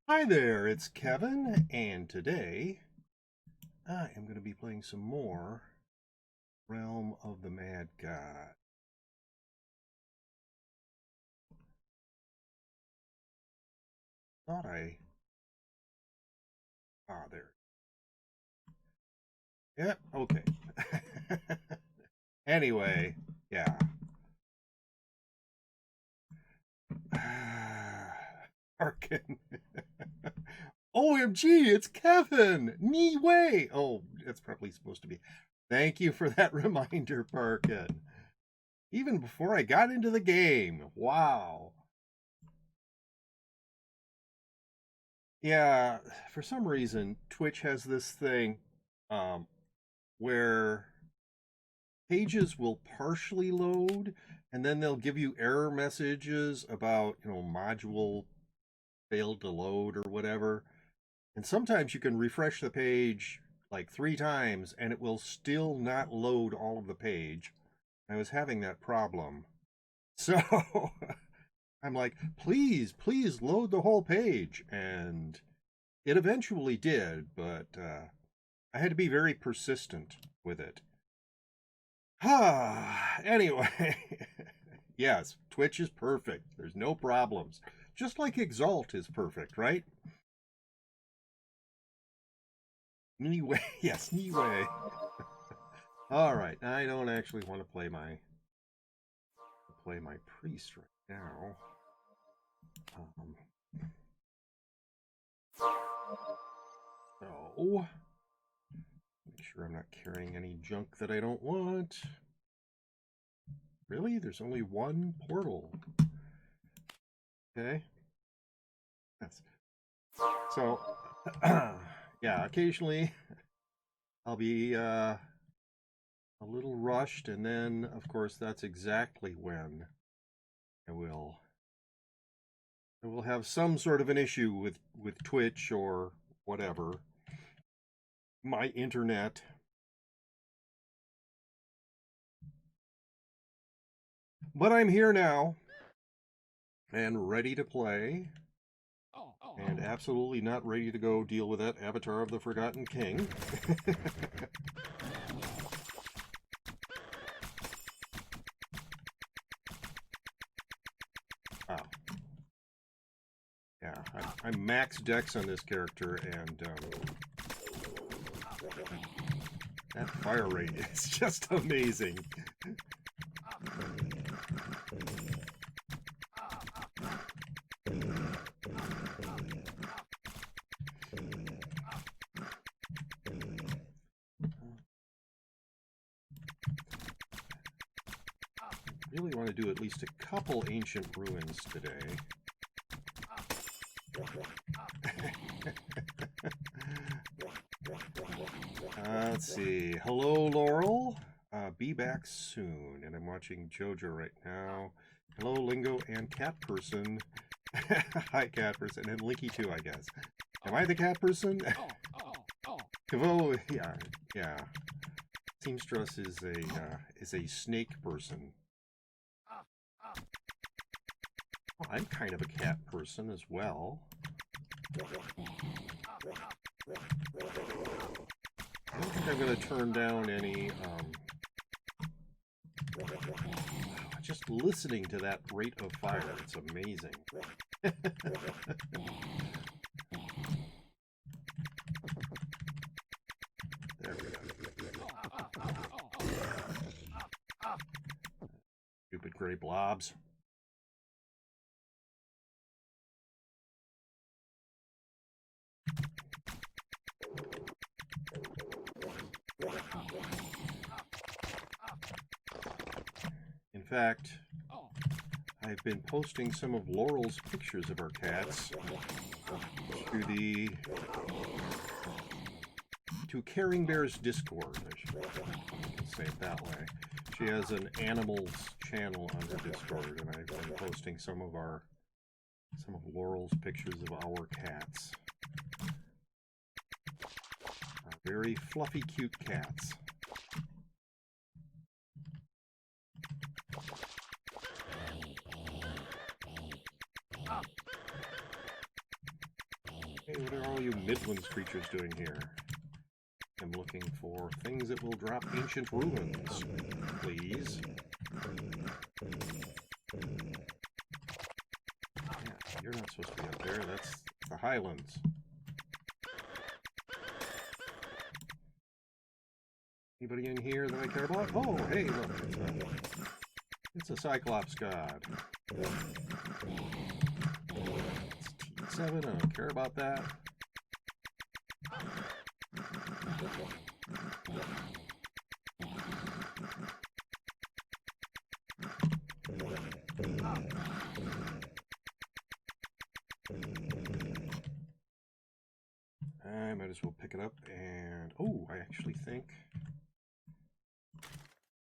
Hi there, it's Kevin, and today I am going to be playing some more Realm of the Mad God. Thought I... Ah, there. Yeah, okay. Anyway, yeah. Arkin. OMG, it's Kevin! Knee way! Oh, that's probably supposed to be. Thank you for that reminder, Parkin. Even before I got into the game. Wow. Yeah, for some reason, Twitch has this thing um, where pages will partially load and then they'll give you error messages about, module failed to load or whatever. And sometimes you can refresh the page like 3 times and it will still not load all of the page. I was having that problem. So I'm like, please load the whole page. And it eventually did, but I had to be very persistent with it. Anyway, yes, Twitch is perfect. There's no problems. Just like Exalt is perfect, right? Anyway, yes, anyway. All right, I don't actually want to play my priest right now. So make sure I'm not carrying any junk that I don't want. Really? There's only one portal. Okay. That's so yeah, occasionally I'll be a little rushed, and then of course that's exactly when I will have some sort of an issue with Twitch or whatever. My internet. But I'm here now and ready to play. And absolutely not ready to go deal with that Avatar of the Forgotten King. Oh. Yeah, I'm max dex on this character, and that fire rate is just amazing. Really want to do at least a couple ancient ruins today. Let's see. Hello, Laurel. Be back soon. And I'm watching JoJo right now. Hello, Lingo and Cat Person. Hi, Cat Person. And Linky too, I guess. Am I the cat person? Kavo, yeah. Seamstress is a snake person. Well, I'm kind of a cat person as well. I don't think I'm going to turn down any. Just listening to that rate of fire, it's amazing. There we go. Stupid gray blobs. In fact, I've been posting some of Laurel's pictures of our cats to Caring Bear's Discord. I should say it that way. She has an animals channel on her Discord, and I've been posting some of Laurel's pictures of our cats. Very fluffy, cute cats. Hey, what are all you Midlands creatures doing here? I'm looking for things that will drop ancient ruins, please. Yeah, you're not supposed to be up there. That's the Highlands. Anybody in here that I care about? Oh, hey, look. It's a Cyclops god. It's T7, I don't care about that. I might as well pick it up and... Oh, I actually think...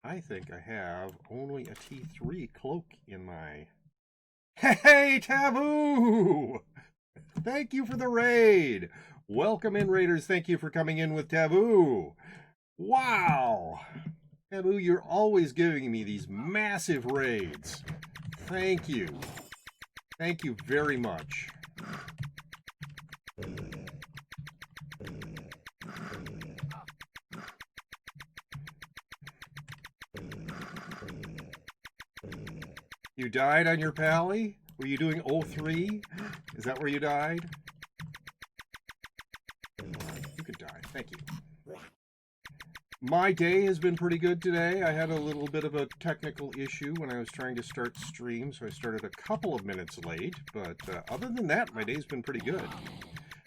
I have only a T3 cloak in my... Hey, Taboo! Thank you for the raid! Welcome in, raiders. Thank you for coming in with Taboo. Wow! Taboo, you're always giving me these massive raids. Thank you. Thank you very much. You died on your pally? Were you doing 03? Is that where you died? You could die. Thank you. My day has been pretty good today. I had a little bit of a technical issue when I was trying to start stream, so I started a couple of minutes late. But other than that, my day's been pretty good.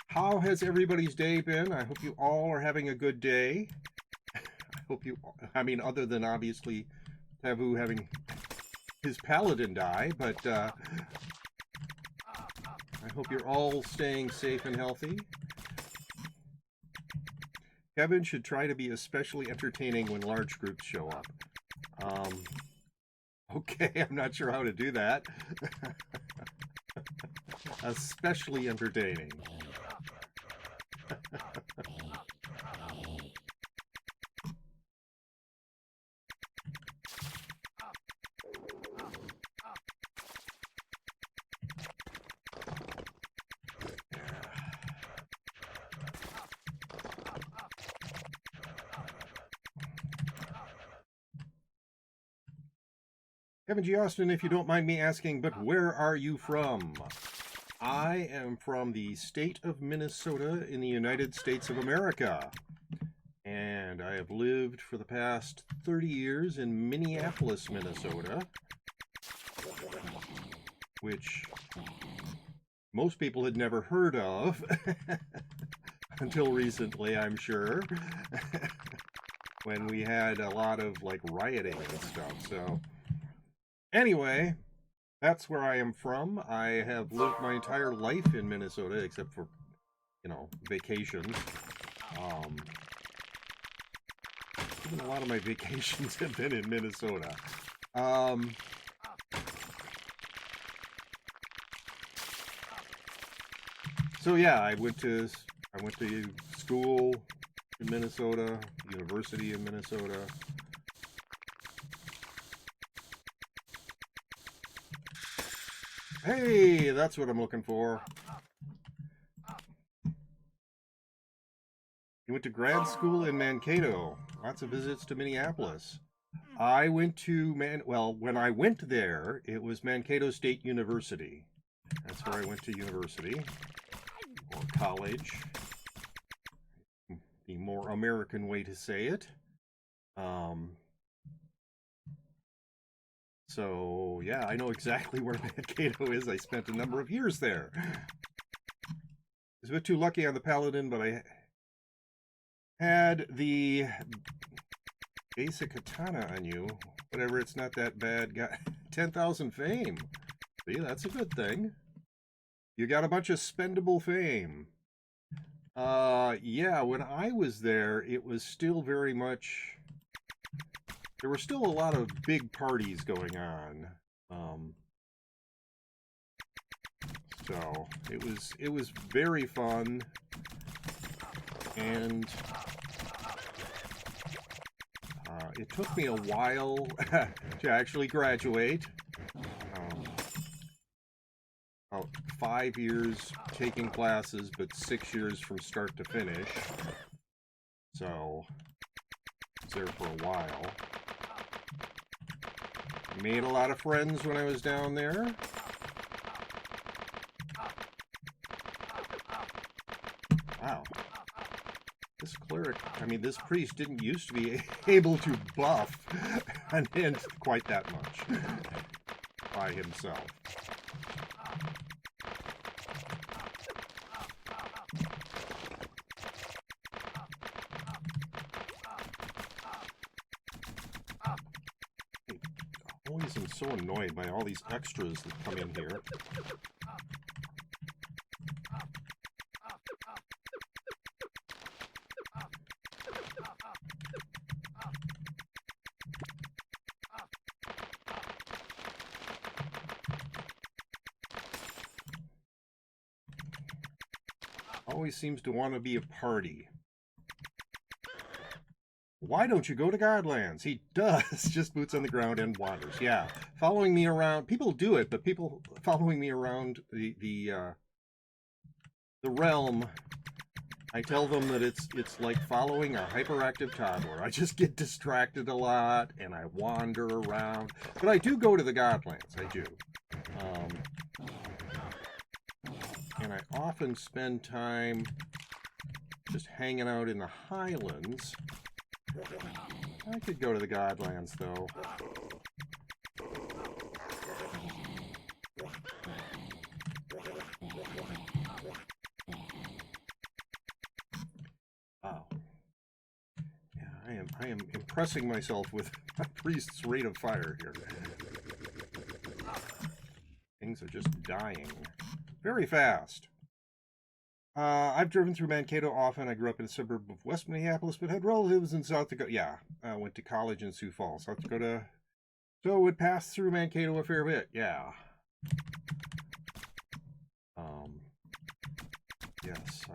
How has everybody's day been? I hope you all are having a good day. I hope you... I mean, other than obviously Taboo having... his paladin die, but I hope you're all staying safe and healthy. Kevin should try to be especially entertaining when large groups show up. Okay, I'm not sure how to do that. Especially entertaining. Kevin G. Austin, if you don't mind me asking, but where are you from? I am from the state of Minnesota in the United States of America. And I have lived for the past 30 years in Minneapolis, Minnesota. Which most people had never heard of. Until recently, I'm sure. When we had a lot of, like, rioting and stuff, so... Anyway, that's where I am from. I have lived my entire life in Minnesota, except for, you know, vacations. Even a lot of my vacations have been in Minnesota. So yeah, I went to school in Minnesota, university in Minnesota. Hey, that's what I'm looking for. You went to grad school in Mankato. Lots of visits to Minneapolis. I went to when I went there, it was Mankato State University. That's where I went to university or college. The more American way to say it. So, yeah, I know exactly where Mankato is. I spent a number of years there. I was a bit too lucky on the Paladin, but I had the basic katana on you. Whatever, it's not that bad. Got 10,000 fame. See, that's a good thing. You got a bunch of spendable fame. Yeah, when I was there, it was still very much... There were still a lot of big parties going on. So it was very fun, and it took me a while to actually graduate. about 5 years taking classes, but 6 years from start to finish. So, I was there for a while. Made a lot of friends when I was down there. Wow. This cleric, I mean, this priest didn't used to be able to buff and quite that much by himself. I always am so annoyed by all these extras that come in here. Always seems to want to be a party. Why don't you go to Godlands? He does. Just boots on the ground and wanders. Yeah. Following me around. People do it, but people following me around the realm, I tell them that it's like following a hyperactive toddler. I just get distracted a lot and I wander around. But I do go to the Godlands. I do. And I often spend time just hanging out in the Highlands. I could go to the Godlands, though. Wow. Yeah, I am impressing myself with my priest's rate of fire here. Things are just dying. Very fast. I've driven through Mankato often. I grew up in a suburb of West Minneapolis, but had relatives in South Dakota. Yeah, I went to college in Sioux Falls, South Dakota. So would pass through Mankato a fair bit. Yeah. Yes,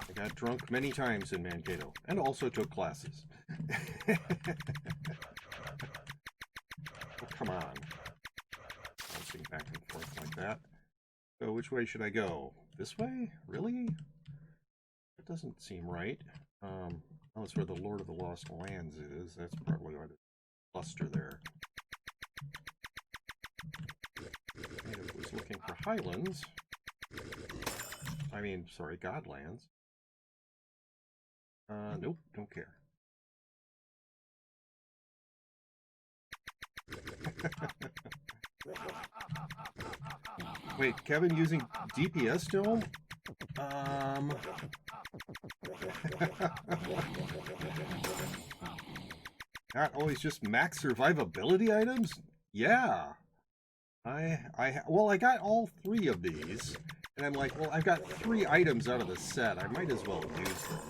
I got drunk many times in Mankato, and also took classes. Oh, come on. Bouncing back and forth like that. So which way should I go? This way? Really? That doesn't seem right. Oh, that's where the Lord of the Lost Lands is. That's probably why the cluster there. I was looking for Highlands. I mean, sorry, Godlands. Nope, don't care. Wait, Kevin using DPS dome? Not always just max survivability items? Yeah. Well, I got all 3 of these, and I'm like, well, I've got 3 items out of the set. I might as well use them.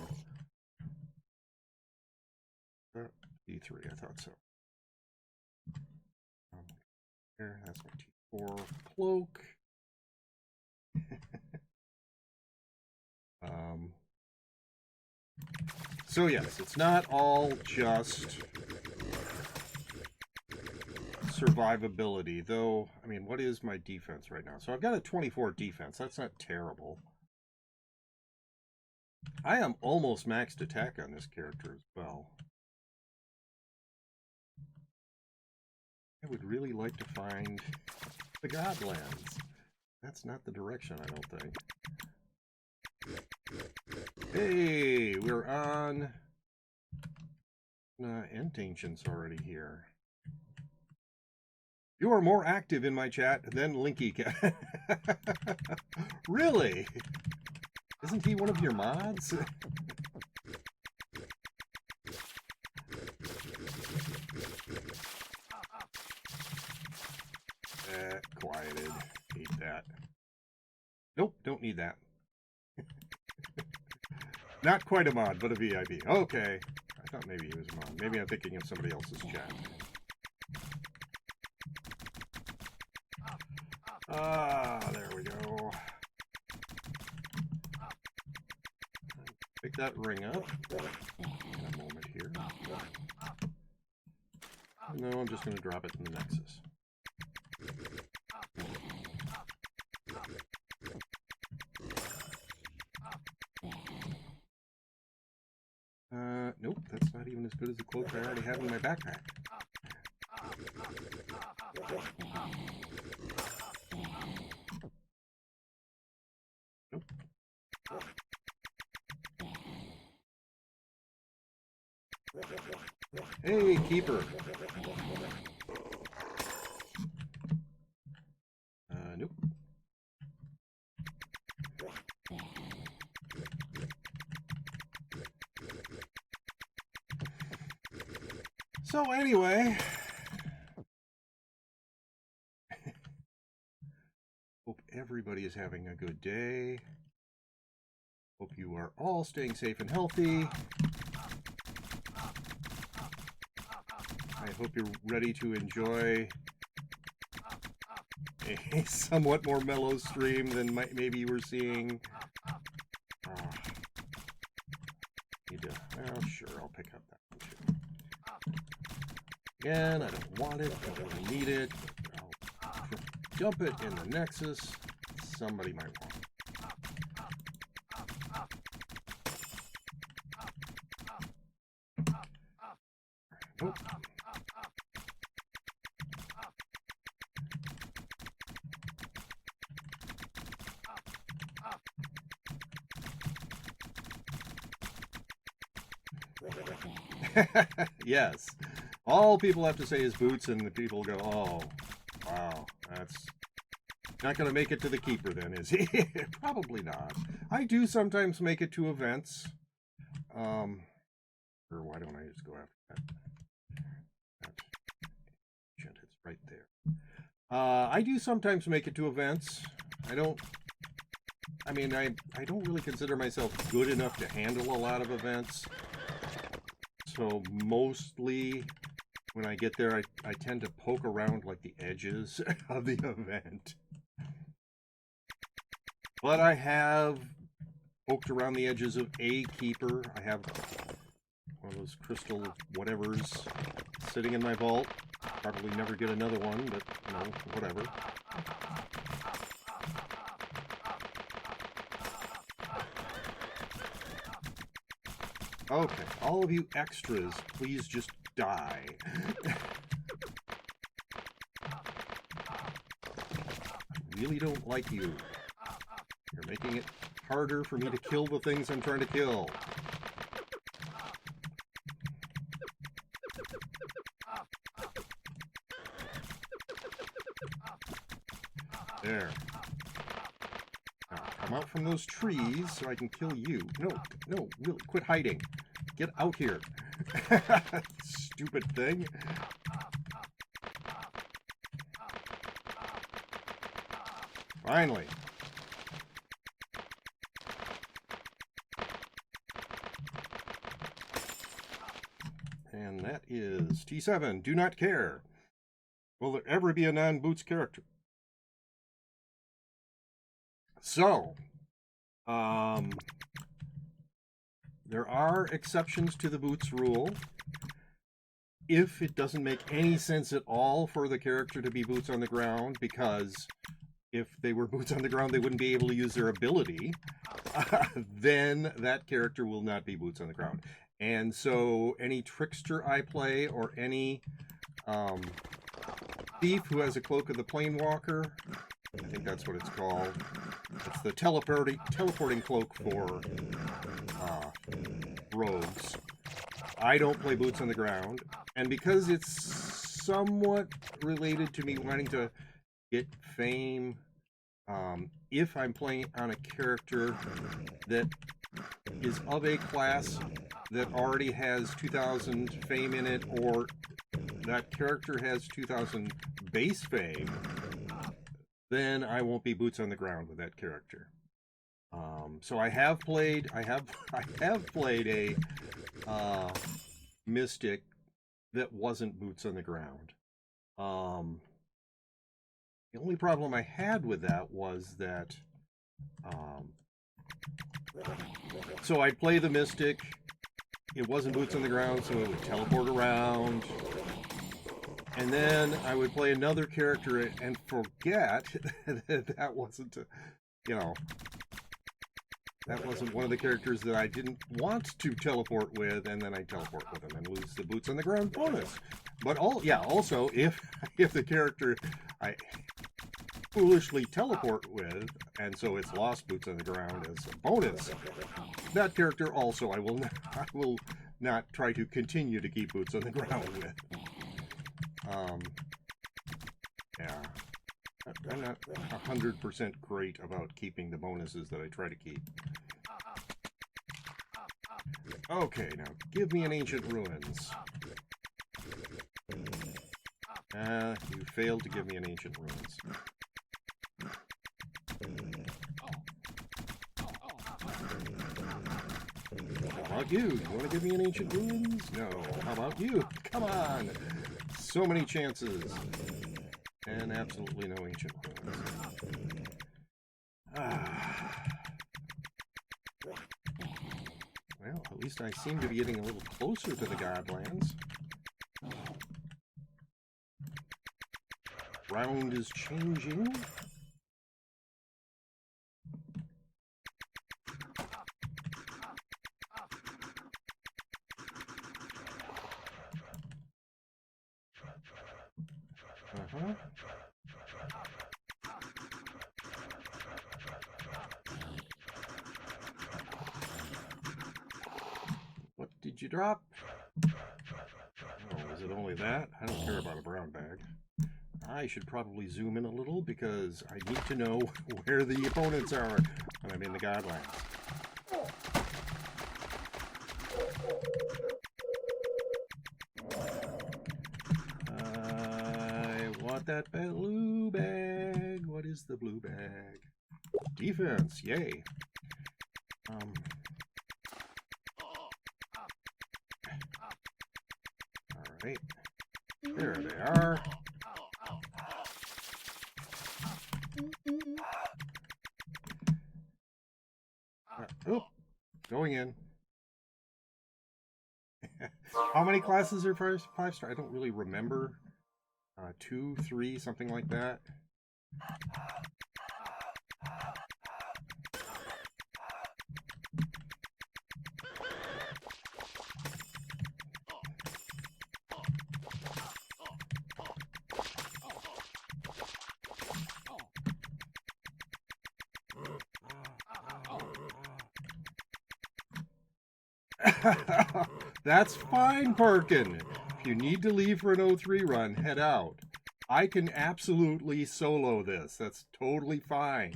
D3, I thought so. Here, that's my T4 cloak. So yes, it's not all just survivability, though. I mean, what is my defense right now? So I've got a 24 defense. That's not terrible. I am almost maxed attack on this character as well. I would really like to find the Godlands. That's not the direction, I don't think. Hey, we're on End Ancient's already here. You are more active in my chat than Linky Cat. Really? Isn't he one of your mods? Quieted. Hate that. Nope, don't need that. Not quite a mod, but a VIP. Okay. I thought maybe he was a mod. Maybe I'm thinking of somebody else's chat. There we go. Pick that ring up. A moment here. No, I'm just going to drop it in the Nexus. Nope, that's not even as good as the cloak I already have in my backpack. Nope. Hey, Keeper. Nope. So anyway, hope everybody is having a good day. Hope you are all staying safe and healthy. I hope you're ready to enjoy a somewhat more mellow stream than maybe you were seeing. Well, sure, I'll pick up that one too. Again, I don't want it, I don't really need it. I'll dump it in the Nexus. Somebody might want it. Nope. Yes. All people have to say is boots, and the people go, oh, wow, that's not going to make it to the Keeper then, is he? Probably not. I do sometimes make it to events. Or why don't I just go after that? It's right there. I do sometimes make it to events. I don't really consider myself good enough to handle a lot of events. So mostly when I get there, I tend to poke around like the edges of the event. But I have poked around the edges of a Keeper. I have one of those crystal whatevers sitting in my vault. Probably never get another one, but, you know, whatever. Okay, all of you extras, please just die. I really don't like you. You're making it harder for me to kill the things I'm trying to kill. There. Now, come out from those trees so I can kill you. No, really, quit hiding. Get out here. Stupid thing. Finally. And that is T7. Do not care. Will there ever be a non-Boots character? So, there are exceptions to the Boots rule. If it doesn't make any sense at all for the character to be boots on the ground, because if they were boots on the ground, they wouldn't be able to use their ability, then that character will not be boots on the ground. And so any trickster I play, or any thief who has a Cloak of the Planewalker, I think that's what it's called. It's the teleporting cloak for rogues. I don't play boots on the ground, and because it's somewhat related to me wanting to get fame, if I'm playing on a character that is of a class that already has 2,000 fame in it, or that character has 2,000 base fame, then I won't be boots on the ground with that character. So I have played a mystic that wasn't boots on the ground. The only problem I had with that was that so I'd play the mystic, it wasn't boots on the ground, so it would teleport around, And then I would play another character and forget that that wasn't, you know, that wasn't one of the characters that I didn't want to teleport with, and then I teleport with them and lose the boots on the ground bonus. But also if the character I foolishly teleport with, and so it's lost boots on the ground as a bonus, that character also I will not try to continue to keep boots on the ground with. Yeah, I'm not 100% great about keeping the bonuses that I try to keep. Okay, now give me an Ancient Ruins. You failed to give me an Ancient Ruins. How about you? You want to give me an Ancient Ruins? No. How about you? Come on! So many chances. And absolutely no Ancient Ruins. Well, at least I seem to be getting a little closer to the Godlands. Round is changing. What did you drop? Oh, is it only that? I don't care about a brown bag. I should probably zoom in a little because I need to know where the opponents are when I'm in the Godlands. I want that blue bag. What is the blue bag? Defense, yay. Alright. There they are. Oh, going in. How many classes are 5-star? I don't really remember. 2, 3, something like that. That's fine, Perkin. If you need to leave for an 03 run, head out. I can absolutely solo this. That's totally fine.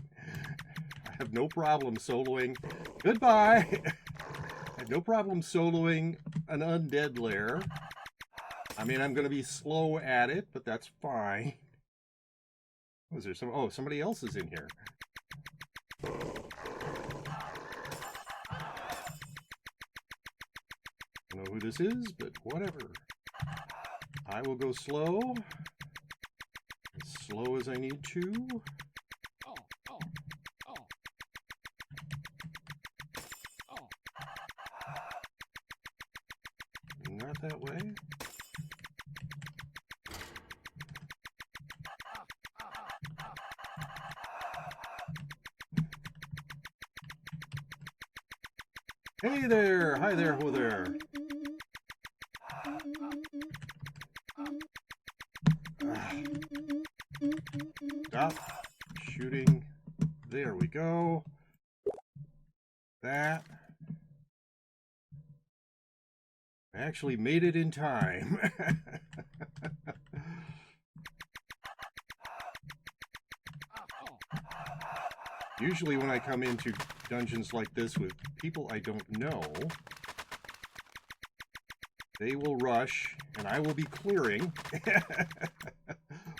I have no problem soloing. Goodbye. I have no problem soloing an undead lair. I mean, I'm going to be slow at it, but that's fine. Was there some? Oh, somebody else is in here. I don't know who this is, but whatever. I will go slow. As slow as I need to. Not that way. Hey there! Hi there, ho there! Stop shooting. There we go. That. I actually made it in time. Usually when I come into dungeons like this with people I don't know, they will rush and I will be clearing,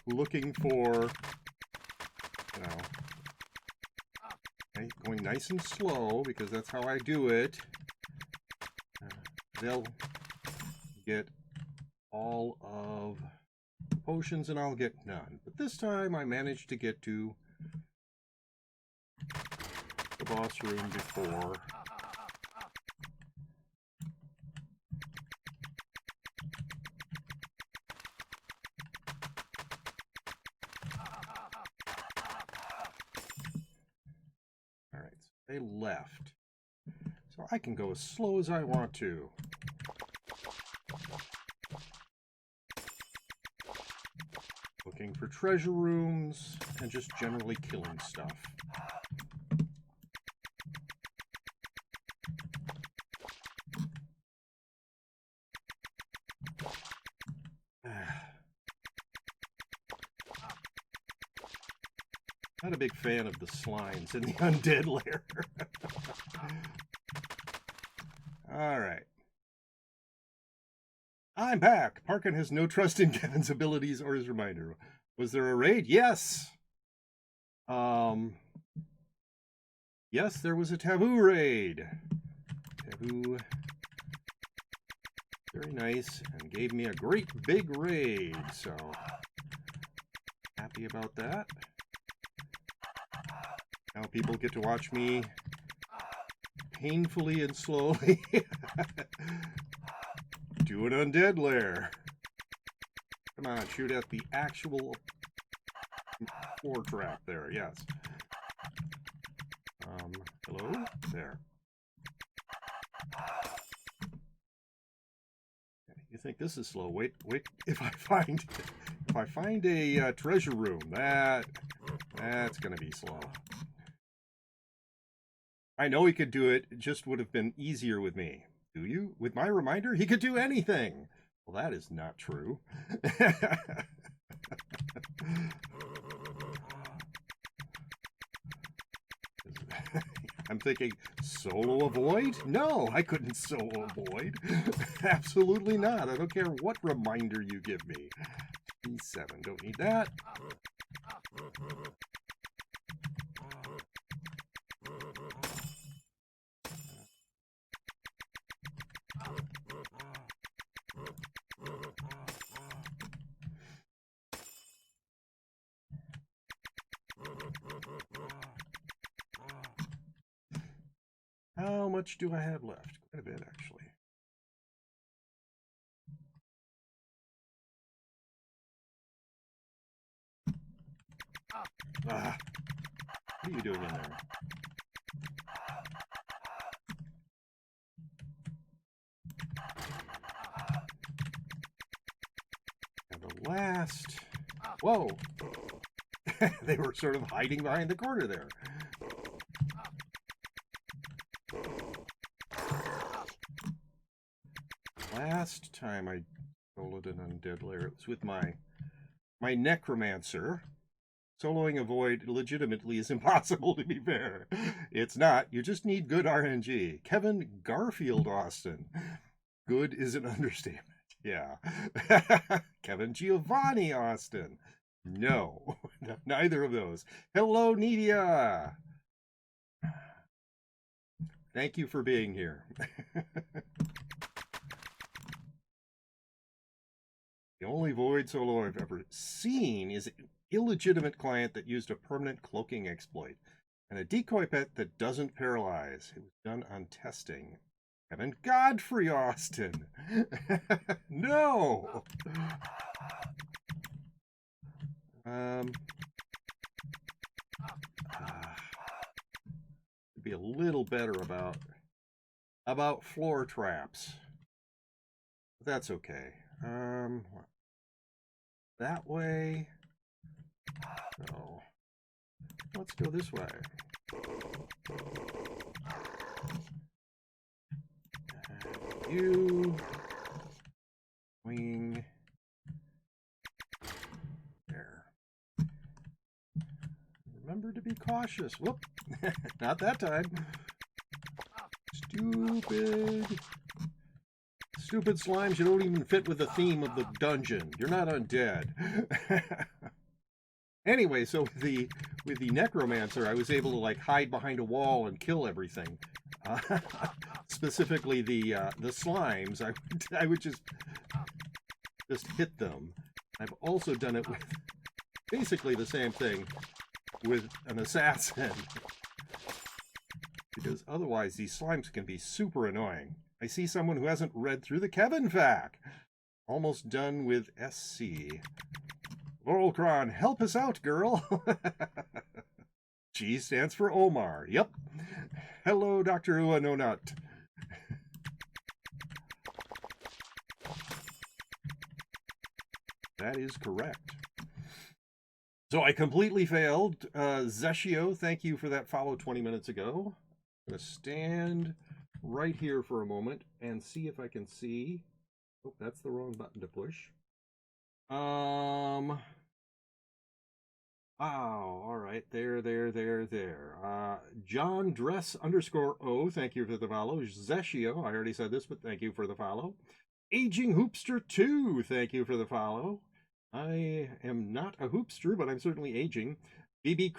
looking for, you know, going nice and slow because that's how I do it. They'll get all of the potions and I'll get none. But this time I managed to get to the boss room before. They left. So I can go as slow as I want to. Looking for treasure rooms and just generally killing stuff. Not a big fan of the slimes in the undead lair. All right. I'm back. Parkin has no trust in Kevin's abilities or his reminder. Was there a raid? Yes. Yes, there was a taboo raid. Taboo. Very nice, and gave me a great big raid, so happy about that. Now people get to watch me painfully and slowly do an undead lair. Come on, shoot at the actual floor trap there, yes. Hello? There. You think this is slow? Wait. If I find a treasure room, that's gonna be slow. I know he could do it. It just would have been easier with me. Do you? With my reminder, he could do anything. Well, that is not true. I'm thinking, solo avoid? No, I couldn't solo avoid. Absolutely not. I don't care what reminder you give me. E7, don't need that. How much do I have left? Quite a bit, actually. What are you doing in there? And the last... Whoa! They were sort of hiding behind the corner there. Last time I soloed an undead lair, it was with my necromancer. Soloing a void legitimately is impossible, to be fair. It's not. You just need good RNG. Kevin Garfield Austin. Good is an understatement. Yeah. Kevin Giovanni Austin. No. Neither of those. Hello, Nidia. Thank you for being here. The only void solo I've ever seen is an illegitimate client that used a permanent cloaking exploit and a decoy pet that doesn't paralyze. It was done on testing. Kevin Godfrey Austin. No. Be a little better about floor traps. But that's okay. That way. No. Let's go this way. You wing there. Remember to be cautious. Whoop. Not that time. Stupid slimes, you don't even fit with the theme of the dungeon. You're not undead. Anyway, so with the necromancer, I was able to like hide behind a wall and kill everything. Specifically the slimes, I would just hit them. I've also done it with basically the same thing with an assassin. Because otherwise these slimes can be super annoying. I see someone who hasn't read through the Kevin fac. Almost done with SC. Laurelcron, help us out, girl. G stands for Omar. Yep. Hello, Dr. Uanonut. That is correct. So I completely failed. Zeshio, thank you for that follow 20 minutes ago. I'm going to stand right here for a moment and see if I can see. Oh, that's the wrong button to push. Oh, all right. There. John Dress _O, thank you for the follow. Zeshio, I already said this, but thank you for the follow. Aging Hoopster 2, thank you for the follow. I am not a hoopster, but I'm certainly aging. BB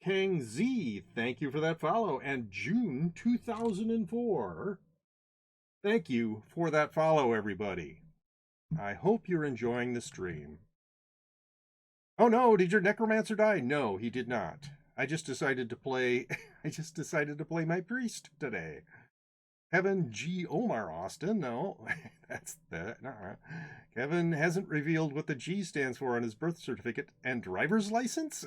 Kang Z, thank you for that follow. And June 2004, thank you for that follow, everybody. I hope you're enjoying the stream. Oh no, did your necromancer die? No, he did not. I just decided to play my priest today. Kevin G. Omar Austin, no, that's that. Kevin hasn't revealed what the G stands for on his birth certificate and driver's license.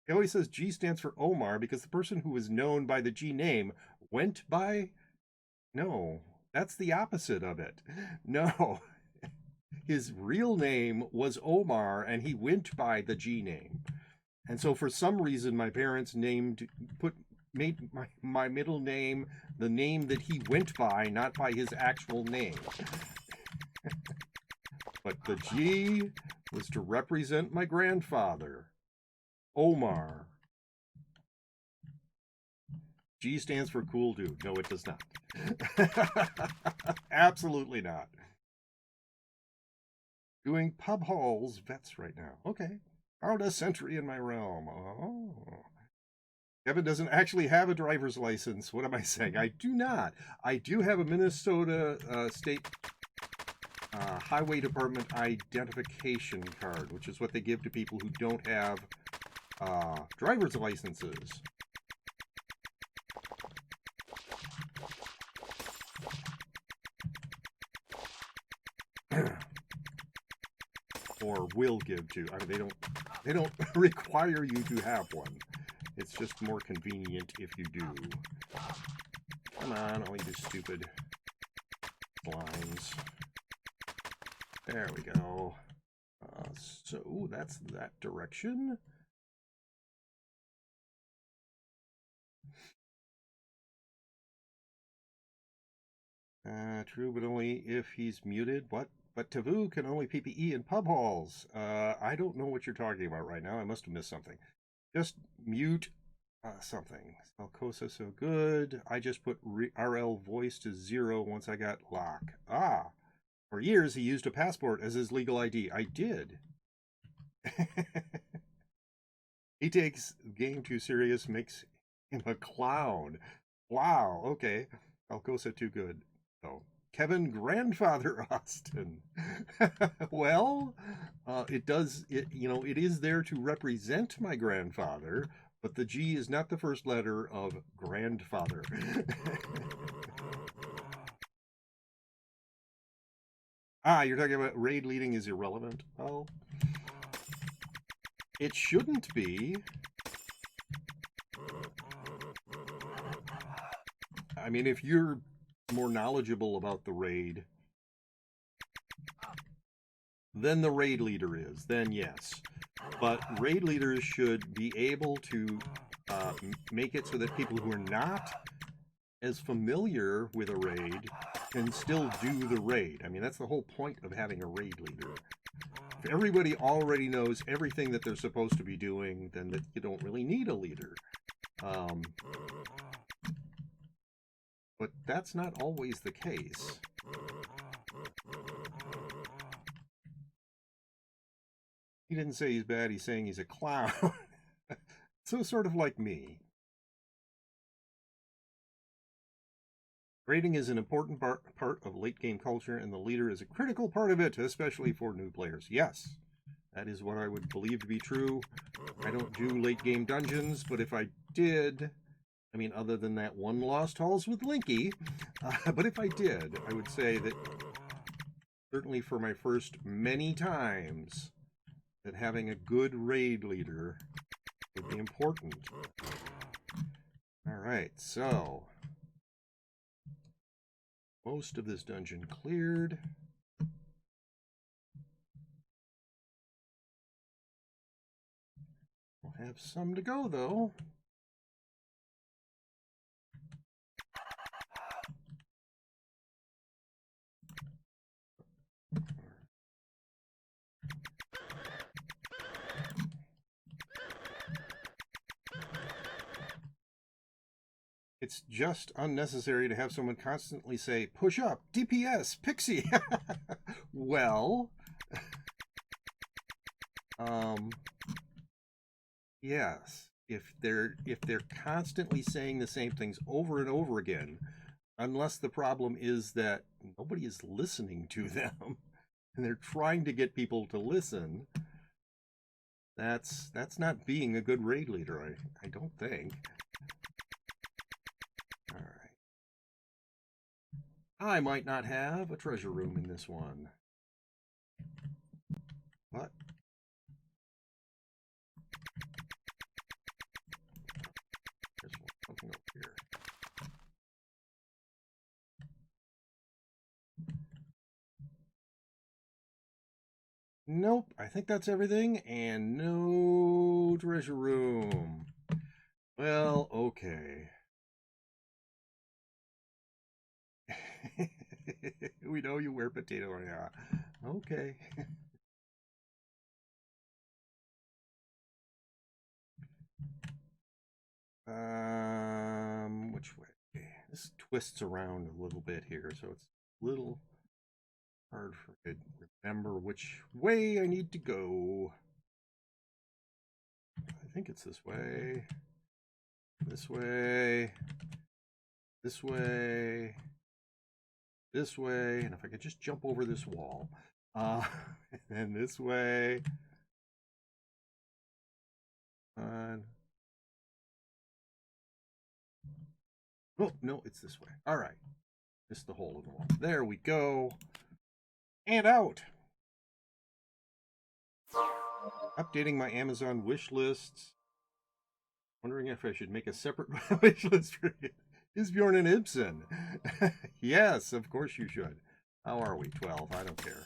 He always says G stands for Omar because the person who was known by the G name went by. No, that's the opposite of it. No, his real name was Omar and he went by the G name. And so for some reason, my parents made my middle name the name that he went by, not by his actual name. But the G was to represent my grandfather, Omar. G stands for cool dude. No, it does not. Absolutely not. Doing pub halls vets right now. Okay. Found a sentry in my realm. Oh. Kevin doesn't actually have a driver's license. What am I saying? I do not. I do have a Minnesota State Highway Department identification card, which is what they give to people who don't have driver's licenses. Or will give to. I mean, they don't require you to have one. It's just more convenient if you do. Come on, all you stupid blinds. There we go. So that's that direction. True, but only if he's muted. What? But Tavu can only PPE in pub halls. I don't know what you're talking about right now. I must have missed something. Just mute something. Alcosa so good. I just put RL voice to 0 once I got lock. For years he used a passport as his legal ID. I did. He takes the game too serious, makes him a clown. Wow, okay. Alcosa too good. So Kevin Grandfather Austin. Well, it is there to represent my grandfather, but the G is not the first letter of grandfather. You're talking about raid leading is irrelevant? Oh, it shouldn't be. I mean, if you're more knowledgeable about the raid than the raid leader is, then yes. But raid leaders should be able to make it so that people who are not as familiar with a raid can still do the raid. I mean, that's the whole point of having a raid leader. If everybody already knows everything that they're supposed to be doing, then you don't really need a leader. But that's not always the case. He didn't say he's bad, he's saying he's a clown. So sort of like me. Raiding is an important part of late game culture, and the leader is a critical part of it, especially for new players. Yes, that is what I would believe to be true. I don't do late game dungeons, but if I did, I mean, other than that one Lost Halls with Linky, but if I did, I would say that certainly for my first many times, that having a good raid leader would be important. All Alright, so most of this dungeon cleared. We'll have some to go, though. It's just unnecessary to have someone constantly say, push up, DPS, Pixie. Well, yes. If they're constantly saying the same things over and over again, unless the problem is that nobody is listening to them and they're trying to get people to listen, that's not being a good raid leader, I don't think. All right. I might not have a treasure room in this one. But there's something over here. Nope, I think that's everything, and no treasure room. Well, okay. We know you wear potato, yeah. Okay. Which way? This twists around a little bit here, so it's a little hard for me to remember which way I need to go. I think it's this way. This way. This way. This way. And if I could just jump over this wall. And this way. Oh, no, it's this way. All right. Missed the hole in the wall. There we go. And out. Updating my Amazon wish lists. Wondering if I should make a separate wish list for Isbjorn and Ibsen. Yes, of course you should. How are we? 12. I don't care.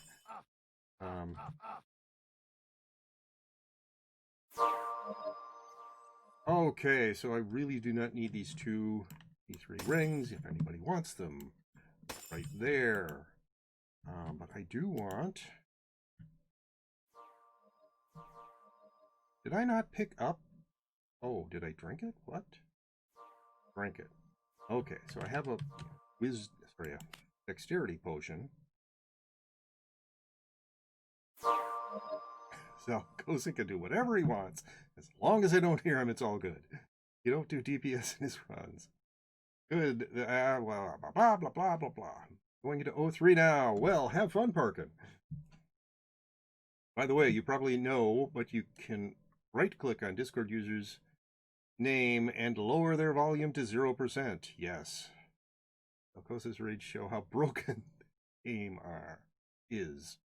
Okay, so I really do not need these two E3 rings if anybody wants them. Right there. But I do want... Did I not pick up? Oh, did I drink it? What? Drink it. Okay, so I have a a dexterity potion. So Kozik can do whatever he wants. As long as I don't hear him, it's all good. You don't do DPS in his runs. Good. Blah, blah, blah, blah, blah, blah. Going into 03 now. Well, have fun parking. By the way, you probably know, but you can right-click on Discord users' name and lower their volume to 0%. Yes. Alcosa's raids show how broken the game is.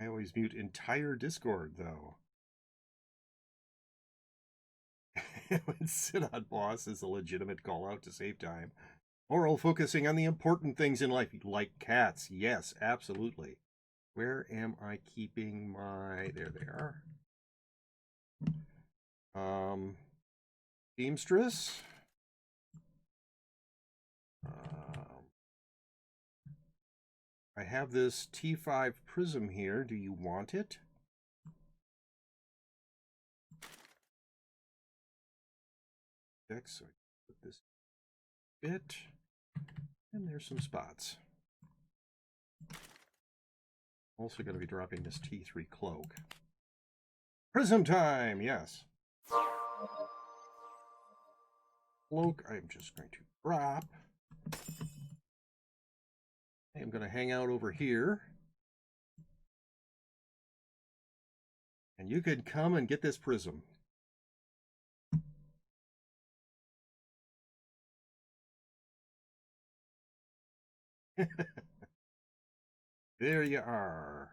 I always mute entire Discord, though. When sit on boss is a legitimate call out to save time. Oral focusing on the important things in life, like cats. Yes, absolutely. Where am I keeping my... There they are. Seamstress. I have this T5 prism here. Do you want it? So I put this bit, and there's some spots. Also going to be dropping this T3 cloak. Prism time, yes. Cloak, I'm just going to drop. I'm going to hang out over here. And you could come and get this prism. There you are.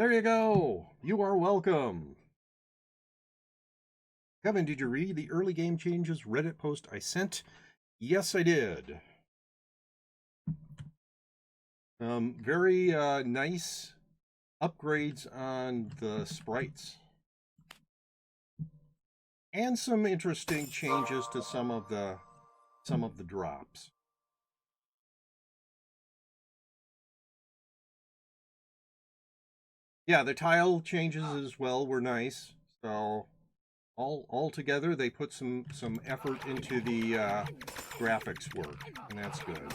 There you go. You are welcome. Kevin, did you read the early game changes Reddit post I sent? Yes, I did. Very nice upgrades on the sprites. And some interesting changes to some of the drops. Yeah, the tile changes as well were nice. So all together, they put some effort into the graphics work, and that's good.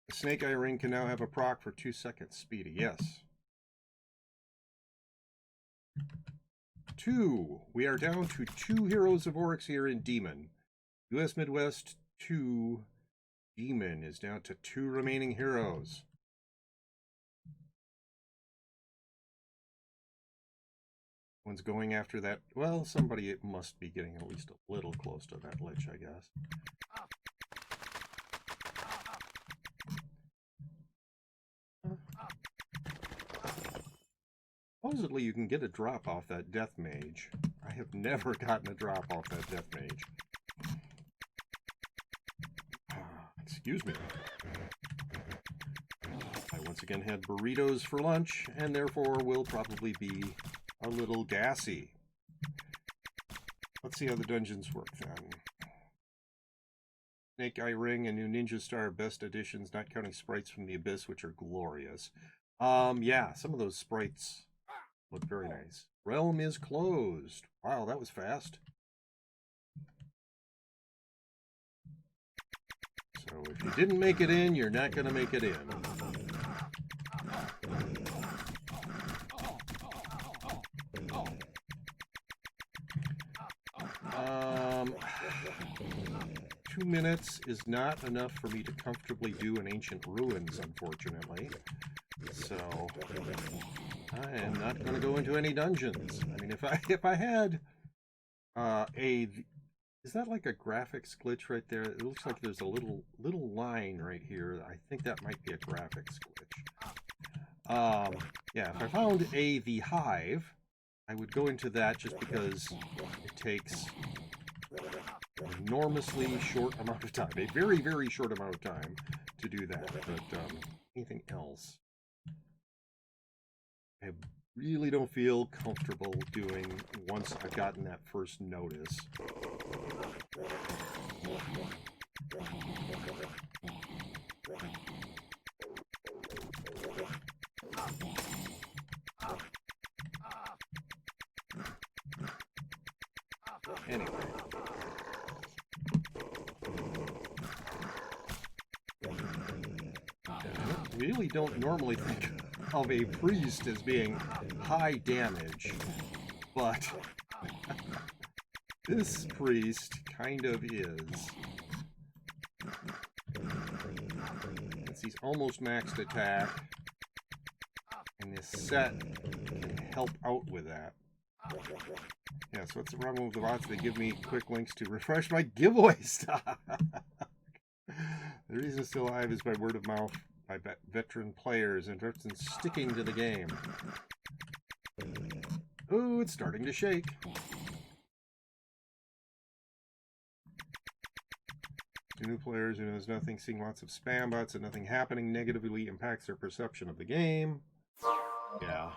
The Snake Eye Ring can now have a proc for 2 seconds. Speedy, yes. 2. We are down to 2 Heroes of Oryx here in Demon. US Midwest 2. Demon is down to 2 remaining heroes. One's going after that. Well, somebody must be getting at least a little close to that lich, I guess. Supposedly you can get a drop off that Death Mage. I have never gotten a drop off that Death Mage. Excuse me. I once again had burritos for lunch, and therefore will probably be a little gassy. Let's see how the dungeons work then. Snake Eye Ring and new Ninja Star best additions, not counting sprites from the Abyss, which are glorious. Yeah, some of those sprites look very nice. Realm is closed. Wow, that was fast. So if you didn't make it in, you're not going to make it in. Um, 2 minutes is not enough for me to comfortably do an Ancient Ruins, unfortunately. So I am not going to go into any dungeons. I mean, if I had is that like a graphics glitch right there? It looks like there's a little line right here. I think that might be a graphics glitch. Yeah, if I found the Hive, I would go into that just because it takes an enormously short amount of time, a very, very short amount of time to do that. But anything else, I really don't feel comfortable doing once I've gotten that first notice. Anyway. I really don't normally think of a priest as being high damage, but this priest kind of is. Since he's almost maxed attack, and this set can help out with that. Yeah, so what's the problem with the bots? They give me quick links to refresh my giveaway stock. The reason it's still alive is by word of mouth, by veteran players and veterans sticking to the game. Ooh, it's starting to shake. To new players who knows nothing, seeing lots of spam bots and nothing happening negatively impacts their perception of the game. Yeah.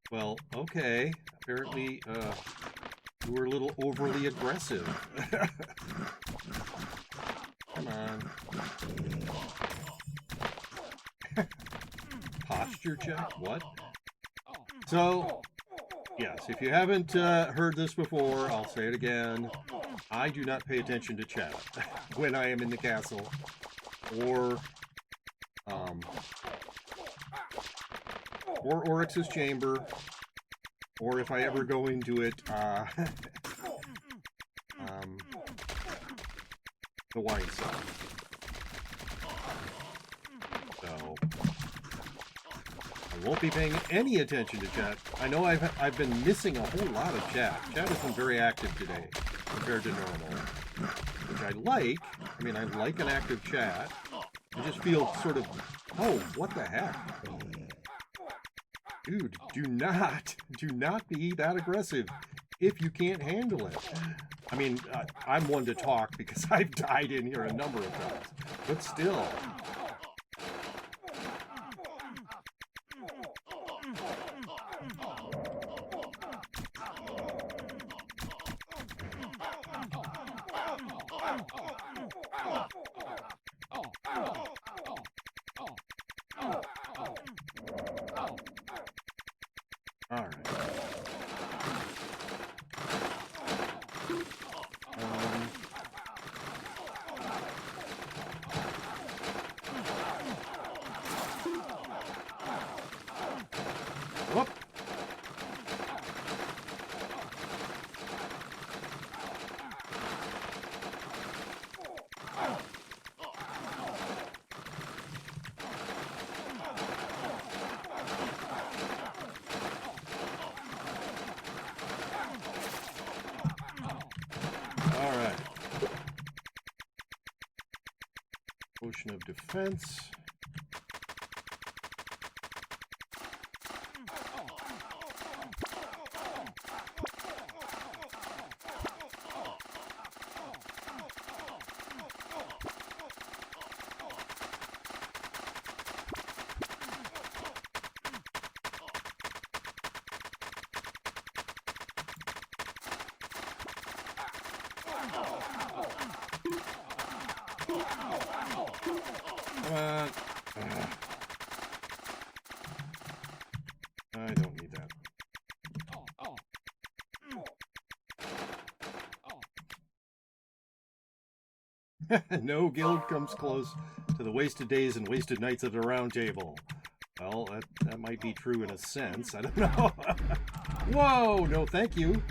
Well, okay. Apparently, you were a little overly aggressive. Come on. Posture check? What? So, yes, if you haven't heard this before, I'll say it again. I do not pay attention to chat when I am in the castle, or or Oryx's Chamber, or if I ever go into it, the wine cellar. So I won't be paying any attention to chat. I know I've been missing a whole lot of chat. Chat has been very active today compared to normal, which I like. I mean, I like an active chat. I just feel sort of, oh, what the heck? Dude, do not be that aggressive if you can't handle it. I mean, I'm one to talk because I've died in here a number of times, but still. All right. Whoop. All right. Potion of defense. Come on. I don't need that. No guild comes close to the wasted days and wasted nights at the round table. Well, that might be true in a sense. I don't know. Whoa! No, thank you.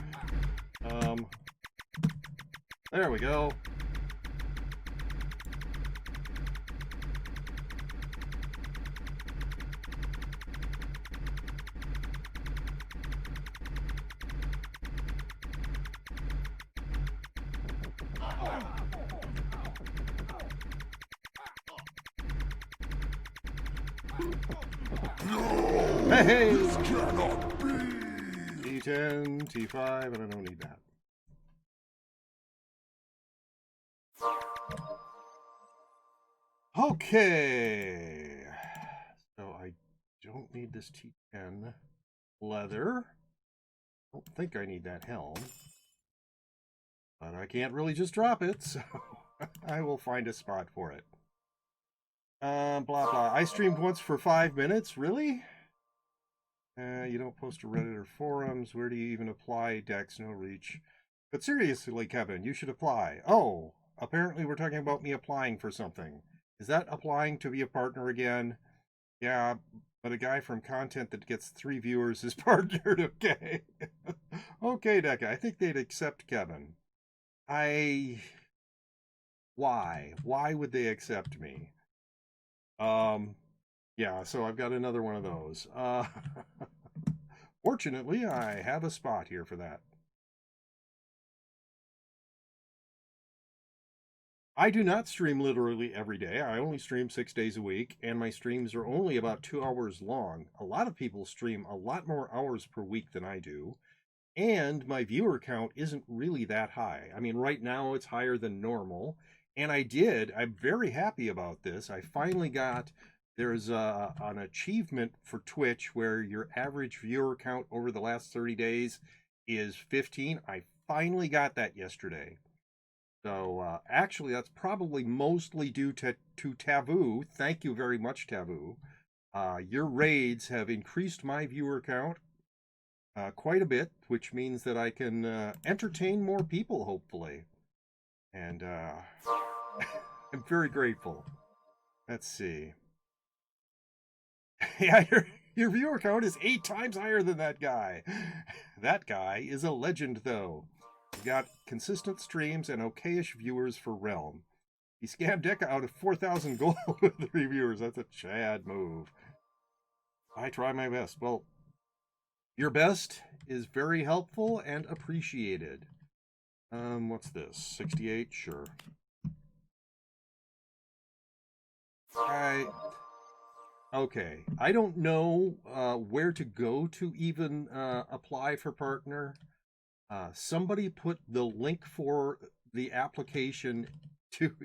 There we go. Hey! This cannot be! T10, T5, and I don't need that. Okay. So I don't need this T10 leather. I don't think I need that helm. But I can't really just drop it, so I will find a spot for it. Blah, blah. I streamed once for 5 minutes. Really? You don't post to Reddit or forums. Where do you even apply? Dex, no reach. But seriously, Kevin, you should apply. Oh, apparently we're talking about me applying for something. Is that applying to be a partner again? Yeah, but a guy from content that gets 3 viewers is partnered, okay? Okay, Deca, I think they'd accept Kevin. Why? Why would they accept me? Yeah, so I've got another one of those. Fortunately, I have a spot here for that. I do not stream literally every day. I only stream 6 days a week, and my streams are only about 2 hours long. A lot of people stream a lot more hours per week than I do, and my viewer count isn't really that high. I mean, right now it's higher than normal, and I'm very happy about this. I finally got, there's an achievement for Twitch where your average viewer count over the last 30 days is 15. I finally got that yesterday. So actually, that's probably mostly due to Tavu. Thank you very much, Tavu. Your raids have increased my viewer count quite a bit, which means that I can entertain more people, hopefully. And I'm very grateful. Let's see. Yeah, Your viewer count is 8 times higher than that guy. That guy is a legend, though. He got consistent streams and okayish viewers for Realm. He scammed Deca out of 4,000 gold with 3 viewers. That's a Chad move. I try my best. Well, your best is very helpful and appreciated. What's this? 68? Sure. Okay. I don't know where to go to even apply for partner. Somebody put the link for the application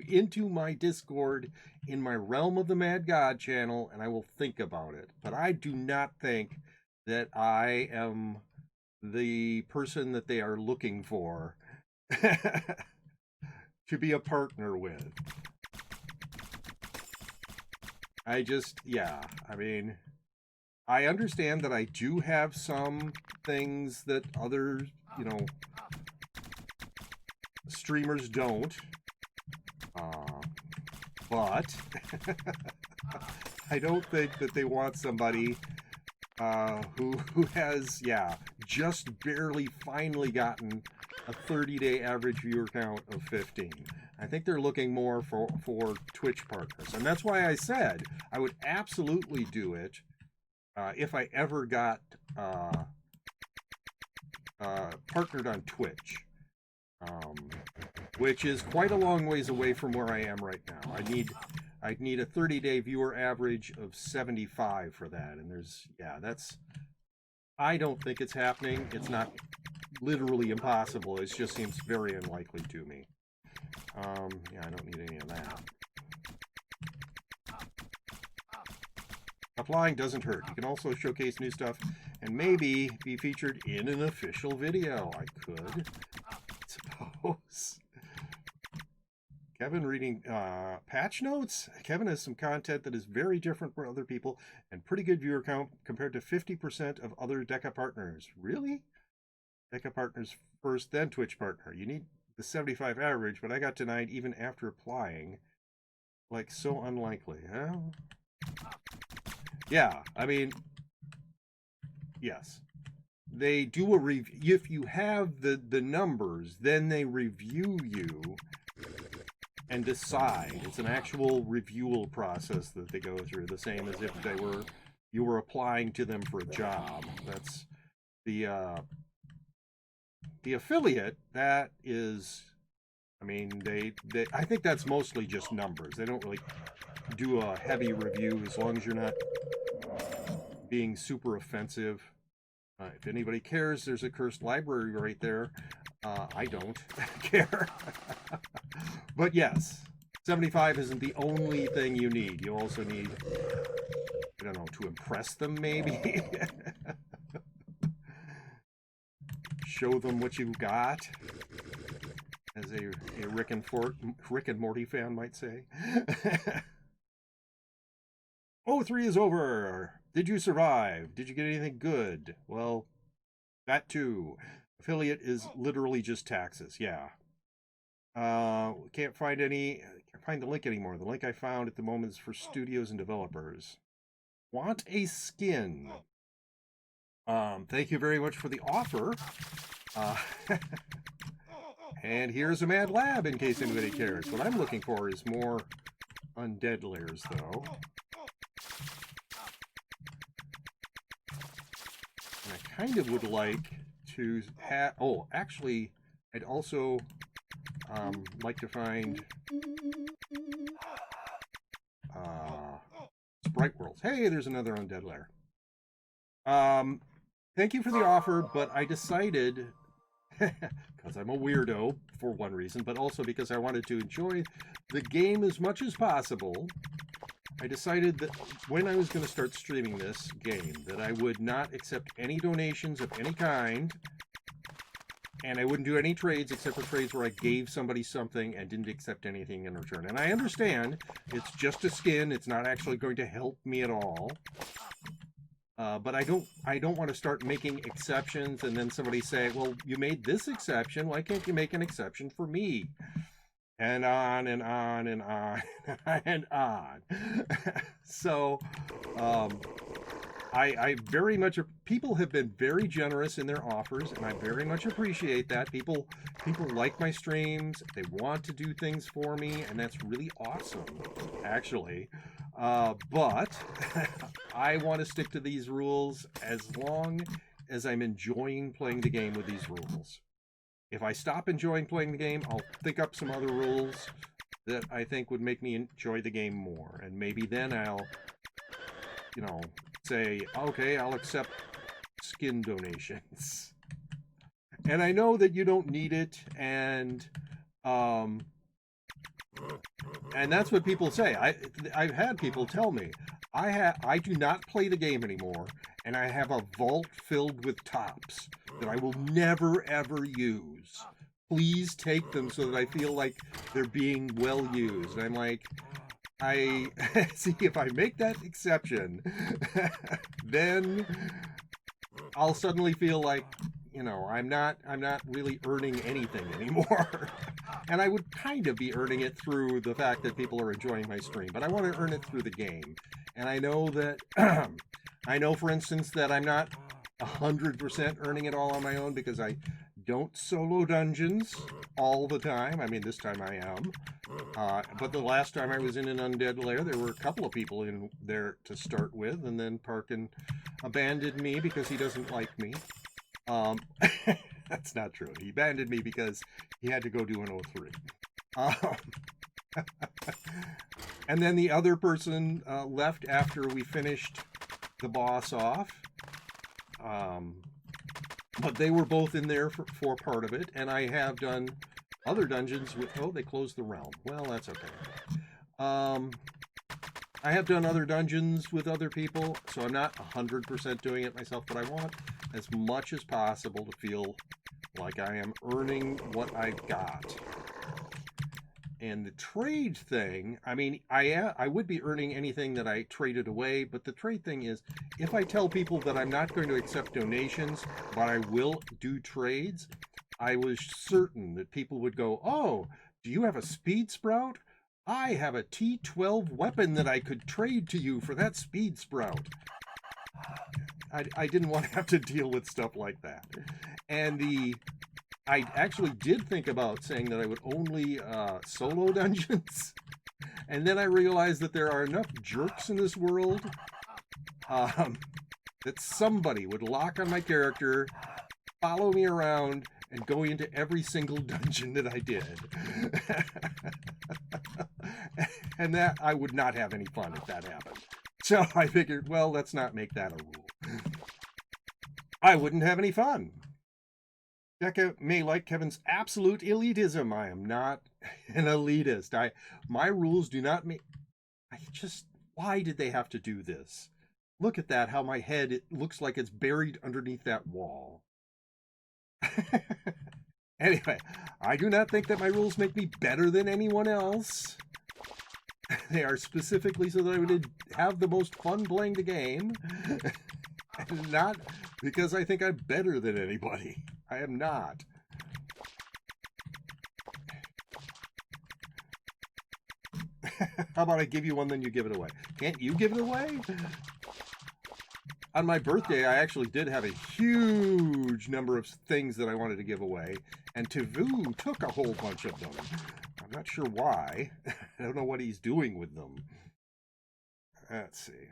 into my Discord in my Realm of the Mad God channel, and I will think about it. But I do not think that I am the person that they are looking for to be a partner with. Yeah, I mean, I understand that I do have some things that other, streamers don't. But I don't think that they want somebody who has, just barely finally gotten a 30-day average viewer count of 15. I think they're looking more for Twitch partners. And that's why I said I would absolutely do it if I ever got partnered on Twitch. Which is quite a long ways away from where I am right now. I'd need a 30-day viewer average of 75 for that. And I don't think it's happening. It's not literally impossible. It just seems very unlikely to me. I don't need any of that. Applying doesn't hurt. You can also showcase new stuff and maybe be featured in an official video. I could, suppose. Kevin reading patch notes. Kevin has some content that is very different from other people and pretty good viewer count compared to 50% of other Deca partners. Really? Deca partners first, then Twitch partner. You need the 75 average, but I got denied even after applying. Like, so unlikely, huh? Yeah, I mean, yes. They do a review. If you have the numbers, then they review you and decide. It's an actual reviewal process that they go through, the same as if you were applying to them for a job. That's the affiliate. That is, I mean, I think that's mostly just numbers. They don't really do a heavy review as long as you're not being super offensive. If anybody cares, there's a cursed library right there. I don't care. But yes, 75 isn't the only thing you need. You also need, I don't know, to impress them maybe. Show them what you got, as a Rick and Morty fan might say. 03 is over. Did you survive? Did you get anything good? Well, that too. Affiliate is literally just taxes. Yeah. Can't find the link anymore. The link I found at the moment is for studios and developers. Want a skin? Thank you very much for the offer. And here's a Mad Lab in case anybody cares. What I'm looking for is more undead layers, though. And I kind of would like to have... Oh, actually, I'd also like to find Sprite Worlds. Hey, there's another undead layer. Thank you for the offer, but I decided, because I'm a weirdo for one reason, but also because I wanted to enjoy the game as much as possible, I decided that when I was going to start streaming this game, that I would not accept any donations of any kind, and I wouldn't do any trades except for trades where I gave somebody something and didn't accept anything in return. And I understand it's just a skin; it's not actually going to help me at all. But I don't want to start making exceptions and then somebody say, well, you made this exception, why can't you make an exception for me? And on and on and on and on. So, I very much, people have been very generous in their offers, and I very much appreciate that. People like my streams, they want to do things for me, and that's really awesome, actually. But I want to stick to these rules as long as I'm enjoying playing the game with these rules. If I stop enjoying playing the game, I'll think up some other rules that I think would make me enjoy the game more, and maybe then I'll, you know, say, okay, I'll accept skin donations. And I know that you don't need it, and that's what people say. I've had people tell me, I do not play the game anymore, and I have a vault filled with tops that I will never ever use. Please take them so that I feel like they're being well used. And I'm like, I see, if I make that exception, then I'll suddenly feel like, you know, I'm not really earning anything anymore. And I would kind of be earning it through the fact that people are enjoying my stream, but I want to earn it through the game. And I know that I know, for instance, that I'm not 100% earning it all on my own, because I don't solo dungeons all the time. I mean, this time I am. But the last time I was in an undead lair, there were a couple of people in there to start with, and then Parkin abandoned me because he doesn't like me. That's not true. He abandoned me because he had to go do an O3. And then the other person left after we finished the boss off. But they were both in there for part of it, and I have done other dungeons with... Oh, they closed the realm. Well, that's okay. I have done other dungeons with other people, so I'm not 100% doing it myself, but I want as much as possible to feel like I am earning what I've got. And the trade thing, I mean, I would be earning anything that I traded away, but the trade thing is, if I tell people that I'm not going to accept donations, but I will do trades, I was certain that people would go, oh, do you have a speed sprout? I have a T12 weapon that I could trade to you for that speed sprout. I didn't want to have to deal with stuff like that. And I actually did think about saying that I would only solo dungeons. And then I realized that there are enough jerks in this world that somebody would lock on my character, follow me around, and go into every single dungeon that I did. And that I would not have any fun if that happened. So I figured, well, let's not make that a rule. I wouldn't have any fun. Becca may like Kevin's absolute elitism. I am not an elitist. My rules do not make... Why did they have to do this? Look at that, how my head, it looks like it's buried underneath that wall. Anyway, I do not think that my rules make me better than anyone else. They are specifically so that I would have the most fun playing the game. And not because I think I'm better than anybody. I am not. How about I give you one, then you give it away? Can't you give it away? On my birthday, I actually did have a huge number of things that I wanted to give away, and Tavu took a whole bunch of them. I'm not sure why. I don't know what he's doing with them. Let's see.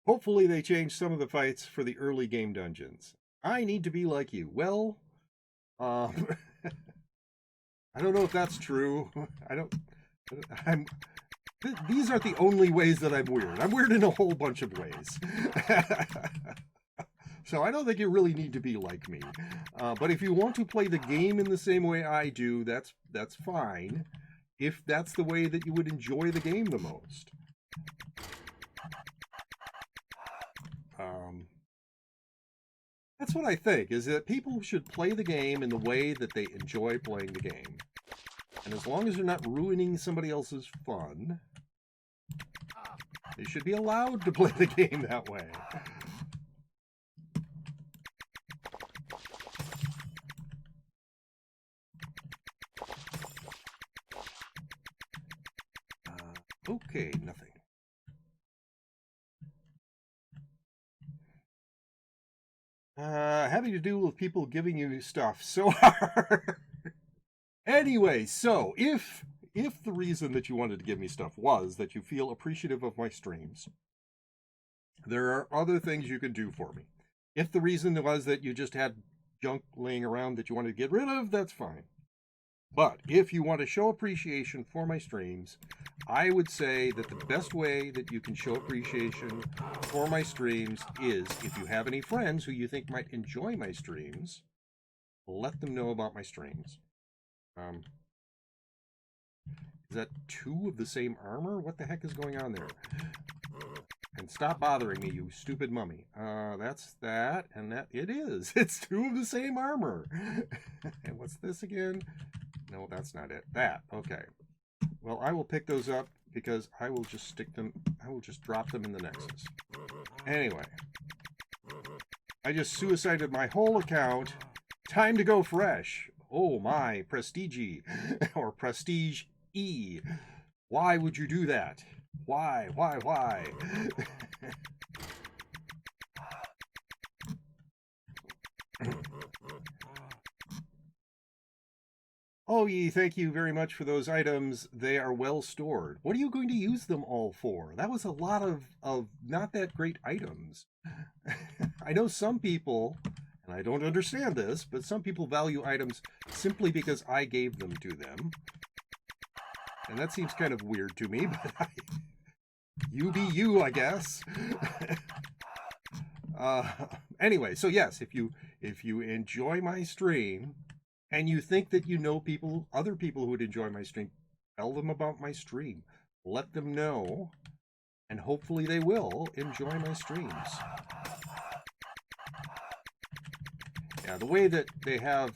Hopefully they change some of the fights for the early game dungeons. I need to be like you. Well, I don't know if that's true. These aren't the only ways that I'm weird. I'm weird in a whole bunch of ways. So I don't think you really need to be like me. But if you want to play the game in the same way I do, that's fine. If that's the way that you would enjoy the game the most. That's what I think, is that people should play the game in the way that they enjoy playing the game. And as long as you're not ruining somebody else's fun, they should be allowed to play the game that way. Okay, nothing. having to do with people giving you stuff so hard. Anyway, so if the reason that you wanted to give me stuff was that you feel appreciative of my streams, there are other things you can do for me. If the reason was that you just had junk laying around that you wanted to get rid of, that's fine. But if you want to show appreciation for my streams, I would say that the best way that you can show appreciation for my streams is if you have any friends who you think might enjoy my streams, let them know about my streams. Is that 2 of the same armor? What the heck is going on there? And stop bothering me, you stupid mummy. That's that, and that it is. It's 2 of the same armor. And what's this again? No, that's not it. That, okay. Well, I will pick those up because I will just stick them, I will just drop them in the Nexus. Anyway. I just suicided my whole account. Time to go fresh. Oh my, Prestige. Or Prestige E. Why would you do that? Why? Oh, ye, thank you very much for those items. They are well stored. What are you going to use them all for? That was a lot of not that great items. I know some people, and I don't understand this, but some people value items simply because I gave them to them. And that seems kind of weird to me, but you be you, I guess. Anyway, so yes, if you enjoy my stream and you think that you know people, other people who would enjoy my stream, tell them about my stream. Let them know, and hopefully they will enjoy my streams. Yeah, the way that they have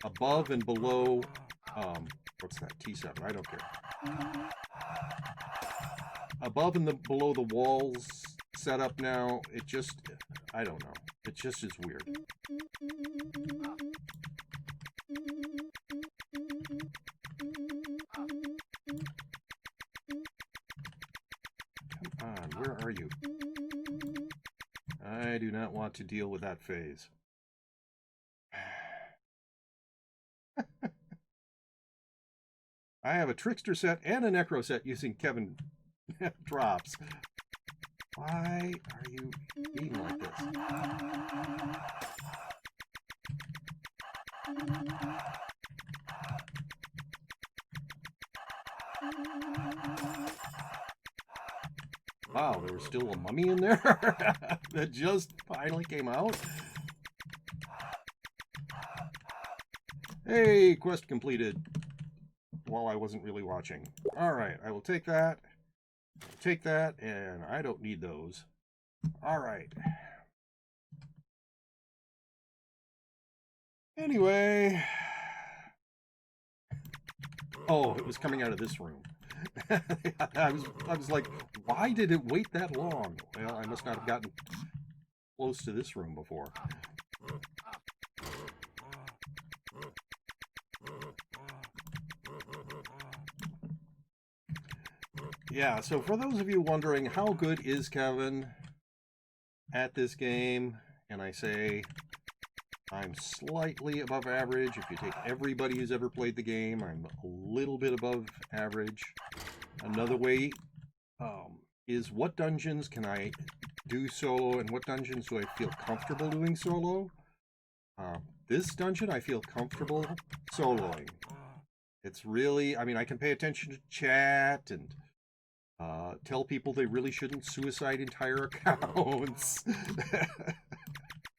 above and below, what's that, T7, I don't care. Above and below the walls set up now, it just, I don't know. It just is weird. Come on, where are you? I do not want to deal with that phase. I have a Trickster set and a Necro set using Kevin drops. Why are you being like this? Wow, there was still a mummy in there that just finally came out. Hey, quest completed while I wasn't really watching. All right, I will take that. Take that, and I don't need those. All right. Anyway. Oh, it was coming out of this room. I was like, why did it wait that long? Well, I must not have gotten close to this room before. Yeah, so for those of you wondering, how good is Kevin at this game? And I say, I'm slightly above average. If you take everybody who's ever played the game, I'm a little bit above average. Another way is what dungeons can I do solo and what dungeons do I feel comfortable doing solo? This dungeon I feel comfortable soloing. It's really, I mean, I can pay attention to chat and tell people they really shouldn't suicide entire accounts.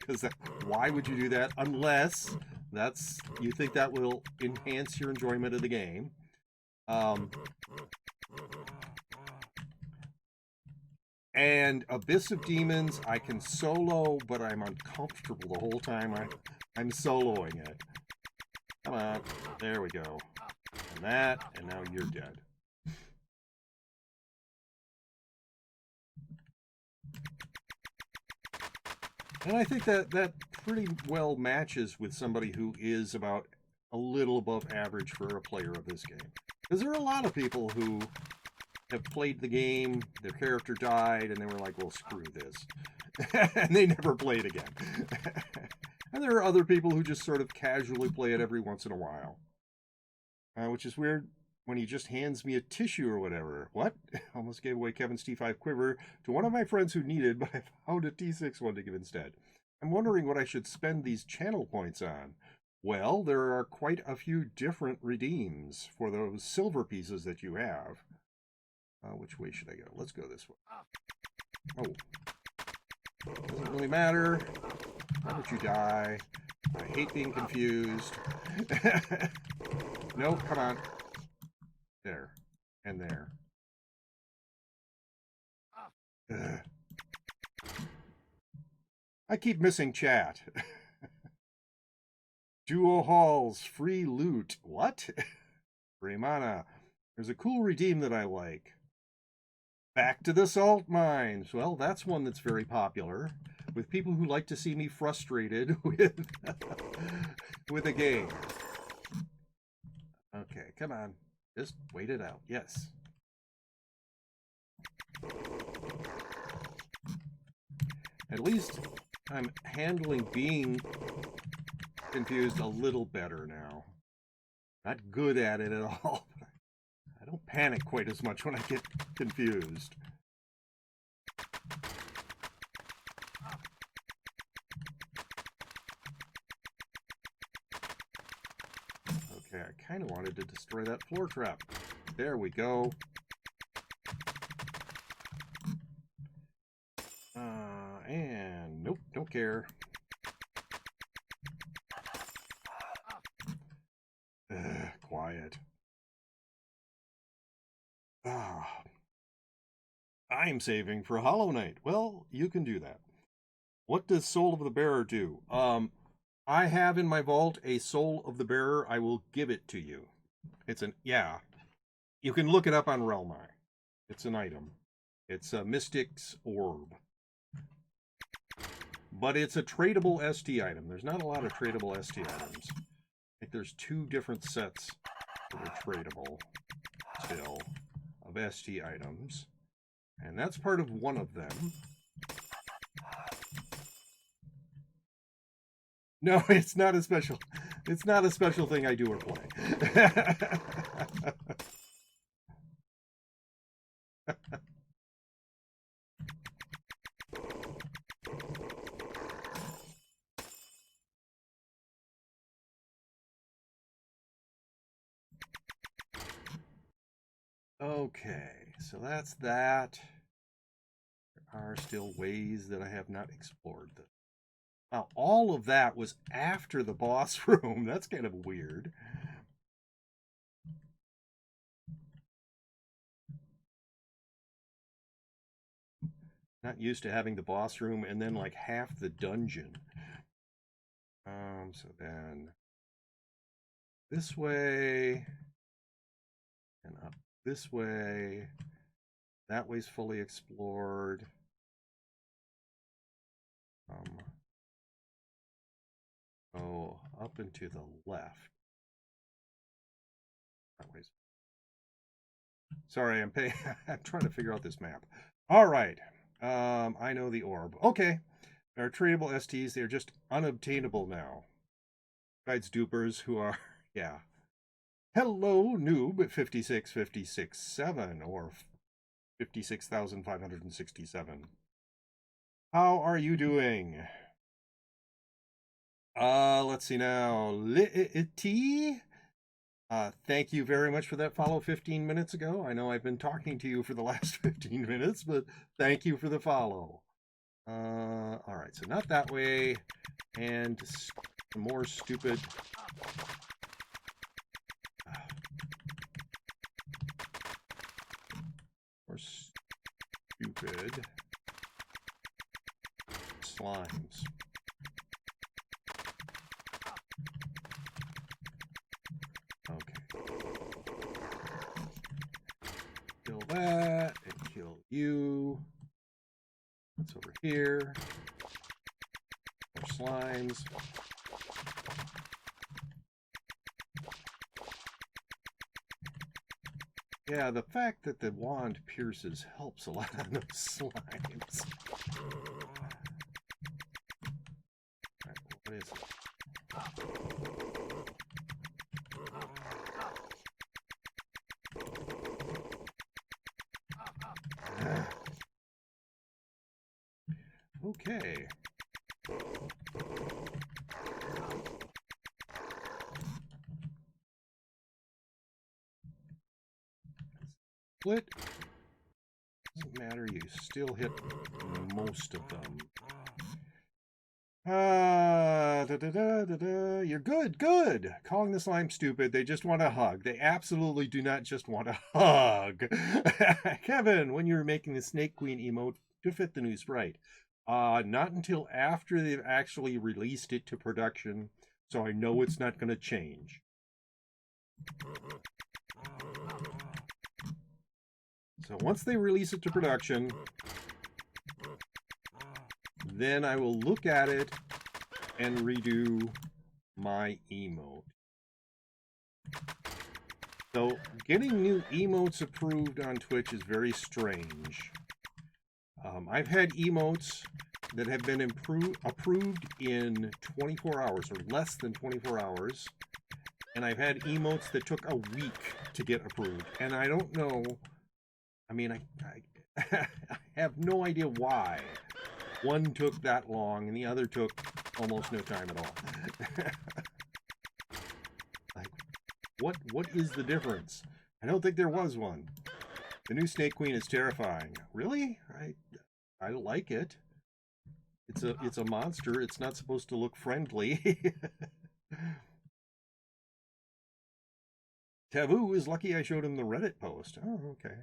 Because why would you do that unless you think that will enhance your enjoyment of the game? And Abyss of Demons, I can solo, but I'm uncomfortable the whole time I'm soloing it. Come on, there we go. And that, and now you're dead. And I think that pretty well matches with somebody who is about a little above average for a player of this game. Because there are a lot of people who have played the game, their character died, and they were like, well, screw this. and they never play it again. And there are other people who just sort of casually play it every once in a while. Which is weird when he just hands me a tissue or whatever. What? Almost gave away Kevin's T5 quiver to one of my friends who needed, but I found a T6 one to give instead. I'm wondering what I should spend these channel points on. Well, there are quite a few different redeems for those silver pieces that you have. Which way should I go? Let's go this way. Oh. Doesn't really matter. Why would you die? I hate being confused. No, come on. There. And there. Ugh. I keep missing chat. Duo halls, free loot. What? Free mana. There's a cool redeem that I like. Back to the salt mines. Well, that's one that's very popular with people who like to see me frustrated with with a game. Okay, come on. Just wait it out. Yes. At least I'm handling being confused a little better now. Not good at it at all. I don't panic quite as much when I get confused. Okay, I kind of wanted to destroy that floor trap. There we go. And nope, don't care. Quiet. I'm saving for Hollow Knight. Well, you can do that. What does Soul of the Bearer do? I have in my vault a Soul of the Bearer. I will give it to you. It's an, yeah. You can look it up on Realm. It's an item. It's a Mystic's Orb. But it's a tradable ST item. There's not a lot of tradable ST items. I think there's 2 different sets that are tradable still of ST items. And that's part of one of them. No, it's not a special thing I do or play. Okay, so that's that. There are still ways that I have not explored. Now, all of that was after the boss room. That's kind of weird. Not used to having the boss room and then like half the dungeon. So then this way and up this way. That way's fully explored. Oh, up and to the left. That way's. Sorry, I'm trying to figure out this map. All right. I know the orb. Okay. There are tradable STs. They're just unobtainable now. Besides dupers who are, yeah. Hello, noob at 56567 or 56,567. How are you doing? Let's see now. Litty. Thank you very much for that follow 15 minutes ago. I know I've been talking to you for the last 15 minutes, but thank you for the follow. All right, so not that way, and more stupid. More stupid slimes. Kill that and kill you. What's over here? More slimes. Yeah, the fact that the wand pierces helps a lot on those slimes. Okay. Split. Doesn't matter, you still hit most of them. You're good. Calling the slime stupid. They just want a hug. They absolutely do not just want a hug. Kevin, when you were making the Snake Queen emote to fit the new sprite, not until after they've actually released it to production, so I know it's not going to change. So once they release it to production, then I will look at it and redo my emote. So getting new emotes approved on Twitch is very strange. I've had emotes that have been approved in 24 hours or less than 24 hours. And I've had emotes that took a week to get approved. And I don't know, I mean, I have no idea why one took that long and the other took almost no time at all. Like, what is the difference? I don't think there was one. The new Snake Queen is terrifying. Really? I like it. It's a monster. It's not supposed to look friendly. Taboo is lucky I showed him the Reddit post. Oh, okay.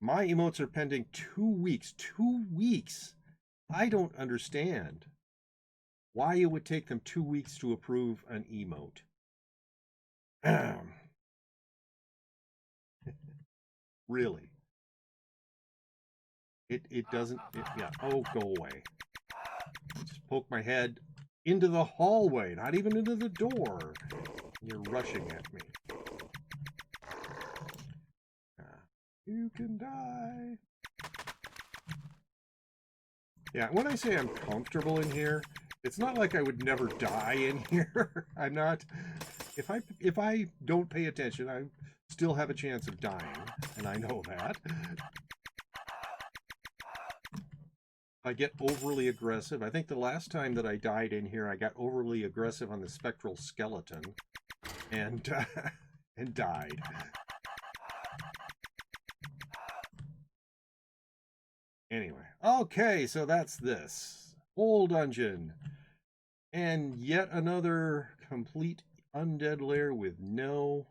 My emotes are pending 2 weeks. 2 weeks? I don't understand why it would take them 2 weeks to approve an emote. Really? It doesn't... yeah. Oh, go away. I just poke my head into the hallway, not even into the door. You're rushing at me. You can die. Yeah, when I say I'm comfortable in here, it's not like I would never die in here. I'm not... If I don't pay attention, I still have a chance of dying, and I know that. I get overly aggressive. I think the last time that I died in here, I got overly aggressive on the spectral skeleton and died. Anyway, okay, so that's this whole dungeon, and yet another complete undead lair with no.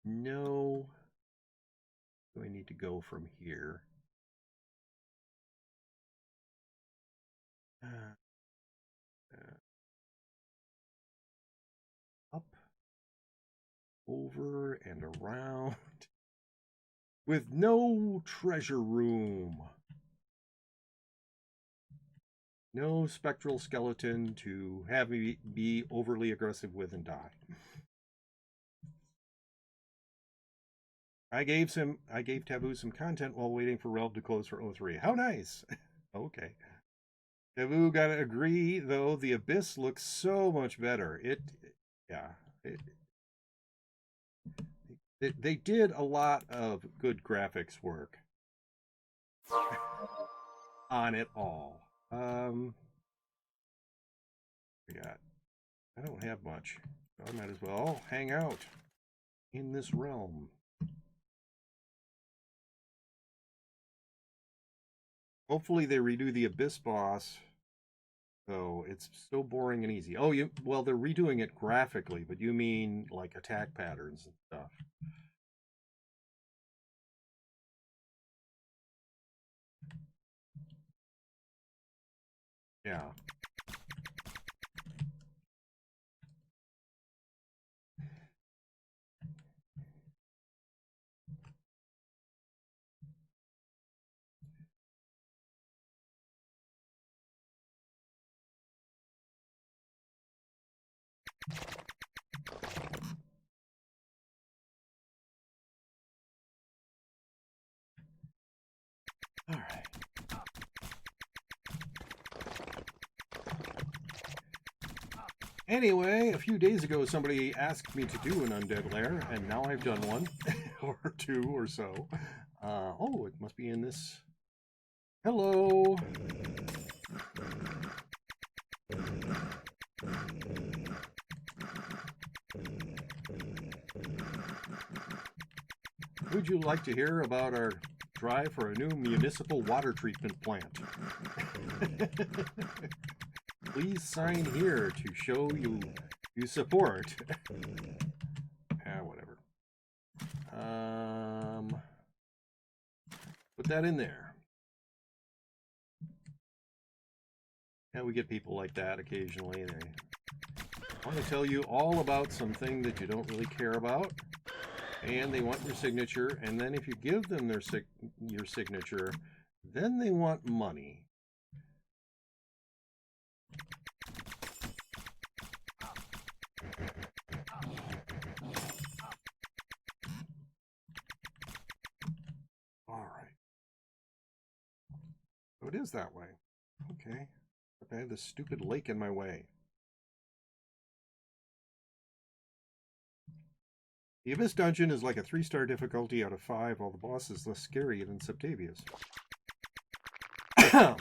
Do I need to go from here? Up, over, and around. With no treasure room. No spectral skeleton to have me be overly aggressive with and die. I gave Taboo some content while waiting for Relv to close for 03. How nice! Okay. Taboo gotta agree, though, the Abyss looks so much better. They did a lot of good graphics work on it all. I don't have much. So I might as well hang out in this realm. Hopefully they redo the Abyss boss. So it's so boring and easy. Oh, well, they're redoing it graphically, but you mean like attack patterns and stuff. Yeah. All right. Anyway, a few days ago, somebody asked me to do an undead lair, and now I've done one, or two or so. Oh, it must be in this Hello. Would you like to hear about our drive for a new municipal water treatment plant? Please sign here to show you support. Whatever. Put that in there. Yeah, we get people like that occasionally. They want to tell you all about something that you don't really care about, and they want your signature, and then if you give them your signature, then they want money. All right. So it is that way. Okay. I have this stupid lake in my way. The Abyss Dungeon is like a 3-star difficulty out of 5, while the boss is less scary than Septavius. Well,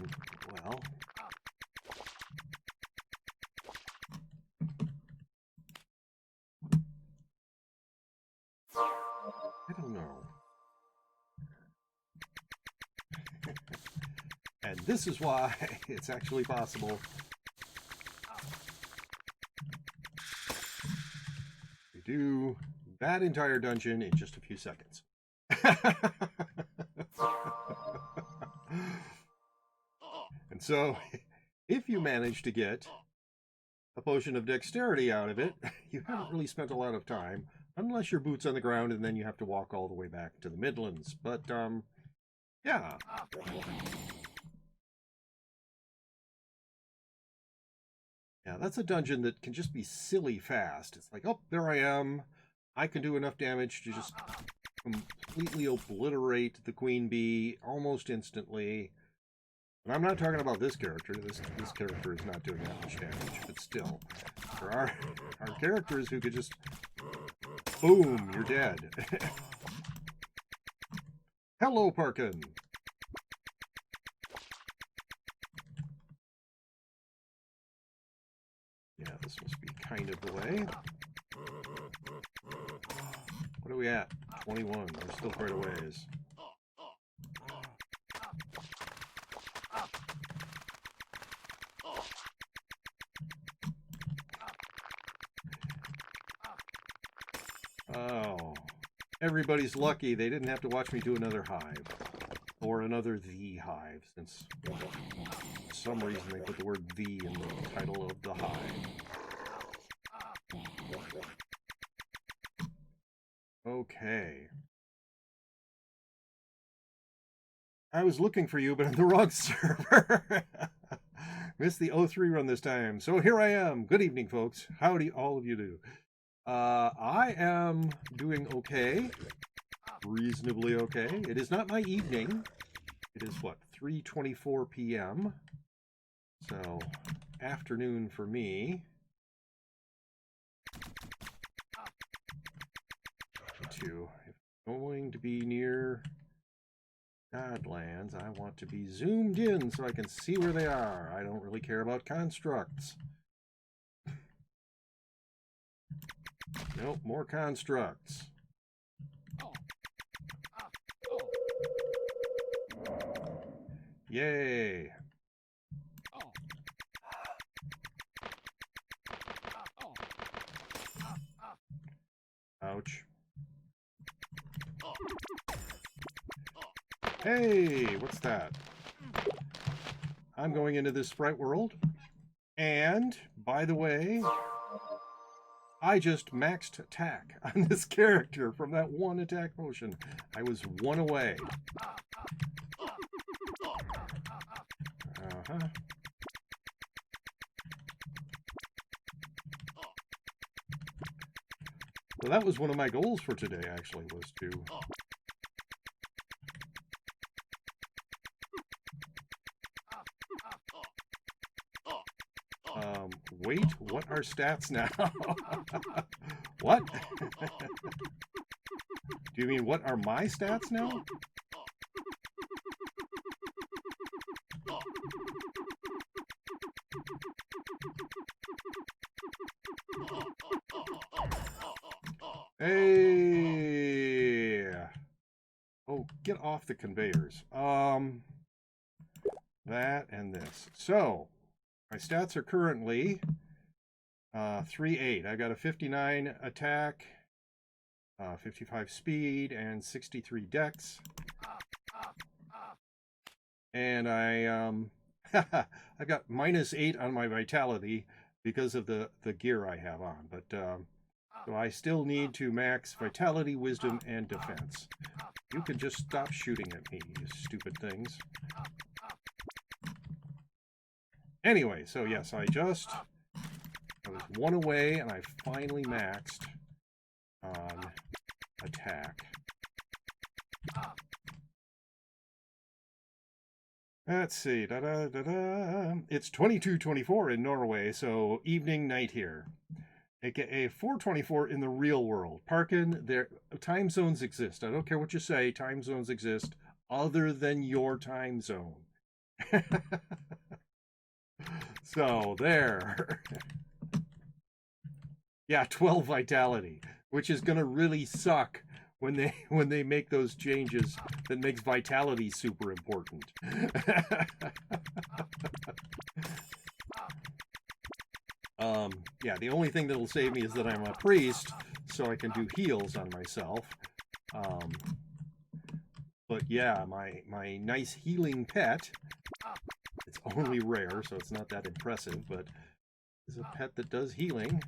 I don't know. And this is why it's actually possible to do that entire dungeon in just a few seconds. And so, if you manage to get a potion of dexterity out of it, you haven't really spent a lot of time, unless your boots on the ground and then you have to walk all the way back to the Midlands. But, yeah. Yeah, that's a dungeon that can just be silly fast. It's like, oh, there I am. I can do enough damage to just completely obliterate the queen bee almost instantly. And I'm not talking about this character. This character is not doing that much damage, but still. There are characters who could just, boom, you're dead. Hello, Parkin. Yeah, this must be kind of the way. What are we at? 21. We're still quite a ways. Oh. Everybody's lucky they didn't have to watch me do another hive. Or another the hive, since for some reason they put the word the in the title of the hive. Okay. I was looking for you, but on the wrong server. Missed the 03 run this time. So here I am. Good evening, folks. How do all of you do? I am doing okay. Reasonably okay. It is not my evening. It is, what, 3:24 p.m. So, afternoon for me. If I'm going to be near Godlands, I want to be zoomed in so I can see where they are. I don't really care about constructs. Nope, more constructs. Yay. Ouch. Hey, what's that? I'm going into this sprite world. And, by the way, I just maxed attack on this character from that one attack potion. I was one away. Uh-huh. Well, that was one of my goals for today, actually, was to wait, what are stats now? What? Do you mean what are my stats now? Hey! Oh, get off the conveyors. That and this. So, my stats are currently 3-8. I got a 59 attack, 55 speed, and 63 dex. And I I've got -8 on my vitality because of the gear I have on. But so I still need to max vitality, wisdom, and defense. You can just stop shooting at me, you stupid things. Anyway, so yes, I was one away, and I finally maxed on attack. Let's see. It's 22:24 in Norway, so evening, night here. AKA 4:24 in the real world. Parkin, there time zones exist. I don't care what you say, time zones exist other than your time zone. So there. Yeah, 12 vitality, which is gonna really suck when they make those changes that makes vitality super important. Yeah, the only thing that'll save me is that I'm a priest, so I can do heals on myself. But yeah, my nice healing pet, it's only rare, so it's not that impressive, but is a pet that does healing.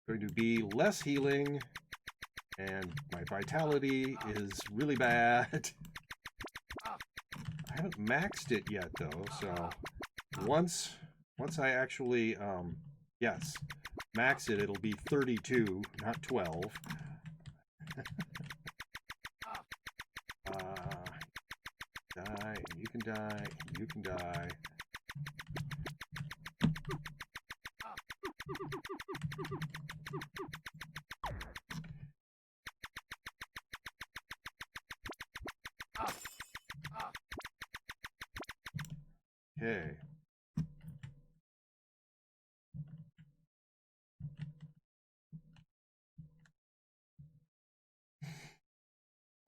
Going to be less healing, and my vitality is really bad. I haven't maxed it yet though, so once I actually yes, max it, it'll be 32, not 12. Die, you can die, you can die. Okay.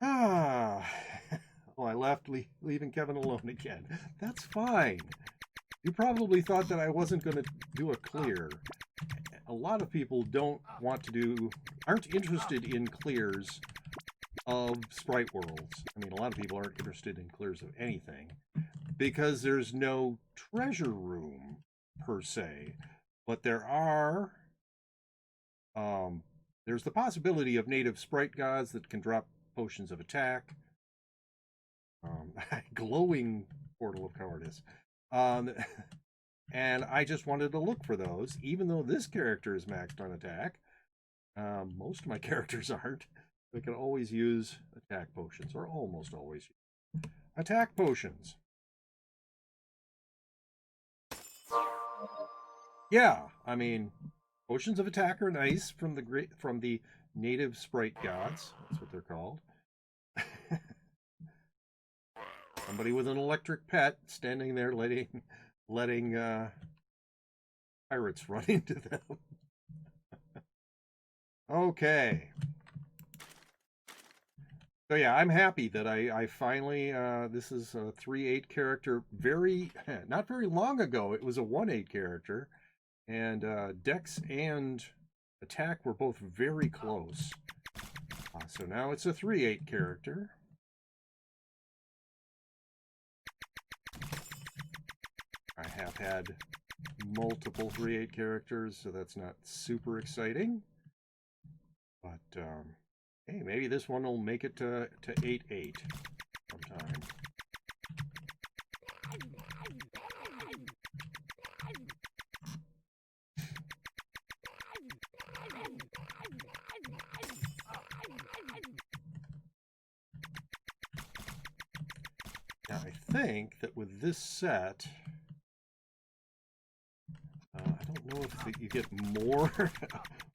Oh, I left, leaving Kevin alone again. That's fine. You probably thought that I wasn't going to do a clear. A lot of people aren't interested in clears of sprite worlds. I mean, a lot of people aren't interested in clears of anything because there's no treasure room per se, but there's the possibility of native sprite gods that can drop potions of attack. Glowing portal of cowardice. And I just wanted to look for those, even though this character is maxed on attack. Most of my characters aren't. They can always use attack potions, or almost always use attack potions. Yeah, I mean, potions of attack are nice from the native sprite gods. That's what they're called. Somebody with an electric pet standing there letting pirates run into them. Okay. So yeah, I'm happy that I finally, this is a 3-8 character. Not very long ago, it was a 1-8 character. And Dex and attack were both very close. So now it's a 3-8 character. I have had multiple 3-8 characters, so that's not super exciting. But hey, maybe this one will make it to 8-8 sometime. Now I think that with this set, I don't know if you get more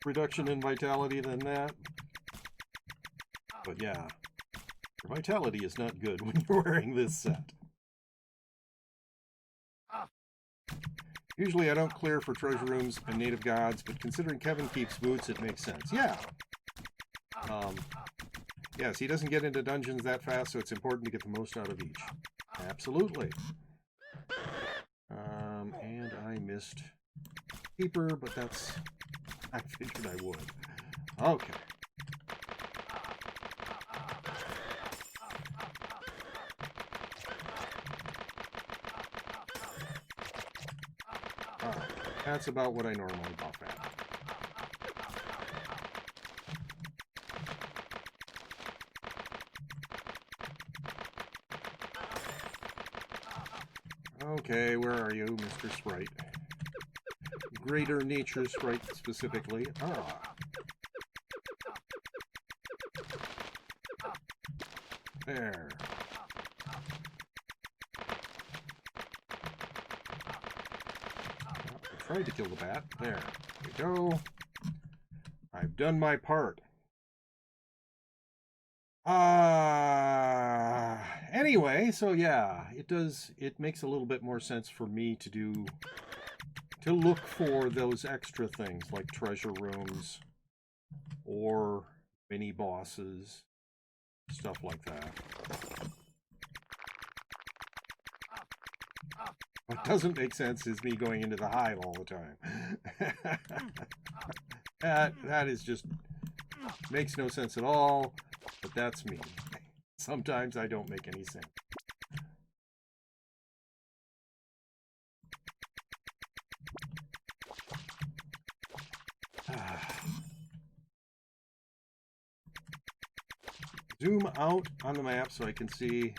reduction in vitality than that. But yeah, your vitality is not good when you're wearing this set. Usually I don't clear for treasure rooms and native gods, but considering Kevin keeps boots, it makes sense. Yeah. Yes, he doesn't get into dungeons that fast, so it's important to get the most out of each. Absolutely. And I missed Keeper, but that's... I figured I would. Okay. Alright, that's about what I normally buff at. Okay, where are you, Mr. Sprite? Greater Nature Sprite, specifically. Ah. There. I tried to kill the bat. There. There we go. I've done my part. Anyway, so yeah, it makes a little bit more sense for me to look for those extra things like treasure rooms or mini bosses, stuff like that. What doesn't make sense is me going into the hive all the time. That is just makes no sense at all, but that's me. Sometimes I don't make any sense. Zoom out on the map so I can see.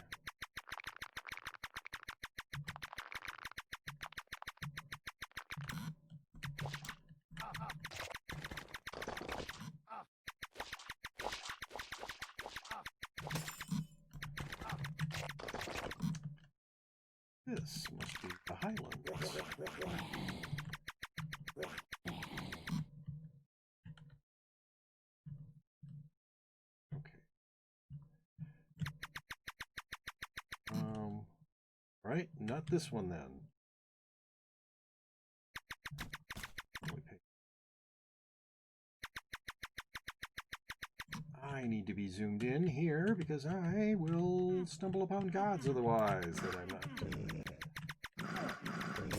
This must be the Highlands. Okay. Right? Not this one then. I need to be zoomed in here because I will stumble upon gods otherwise that I'm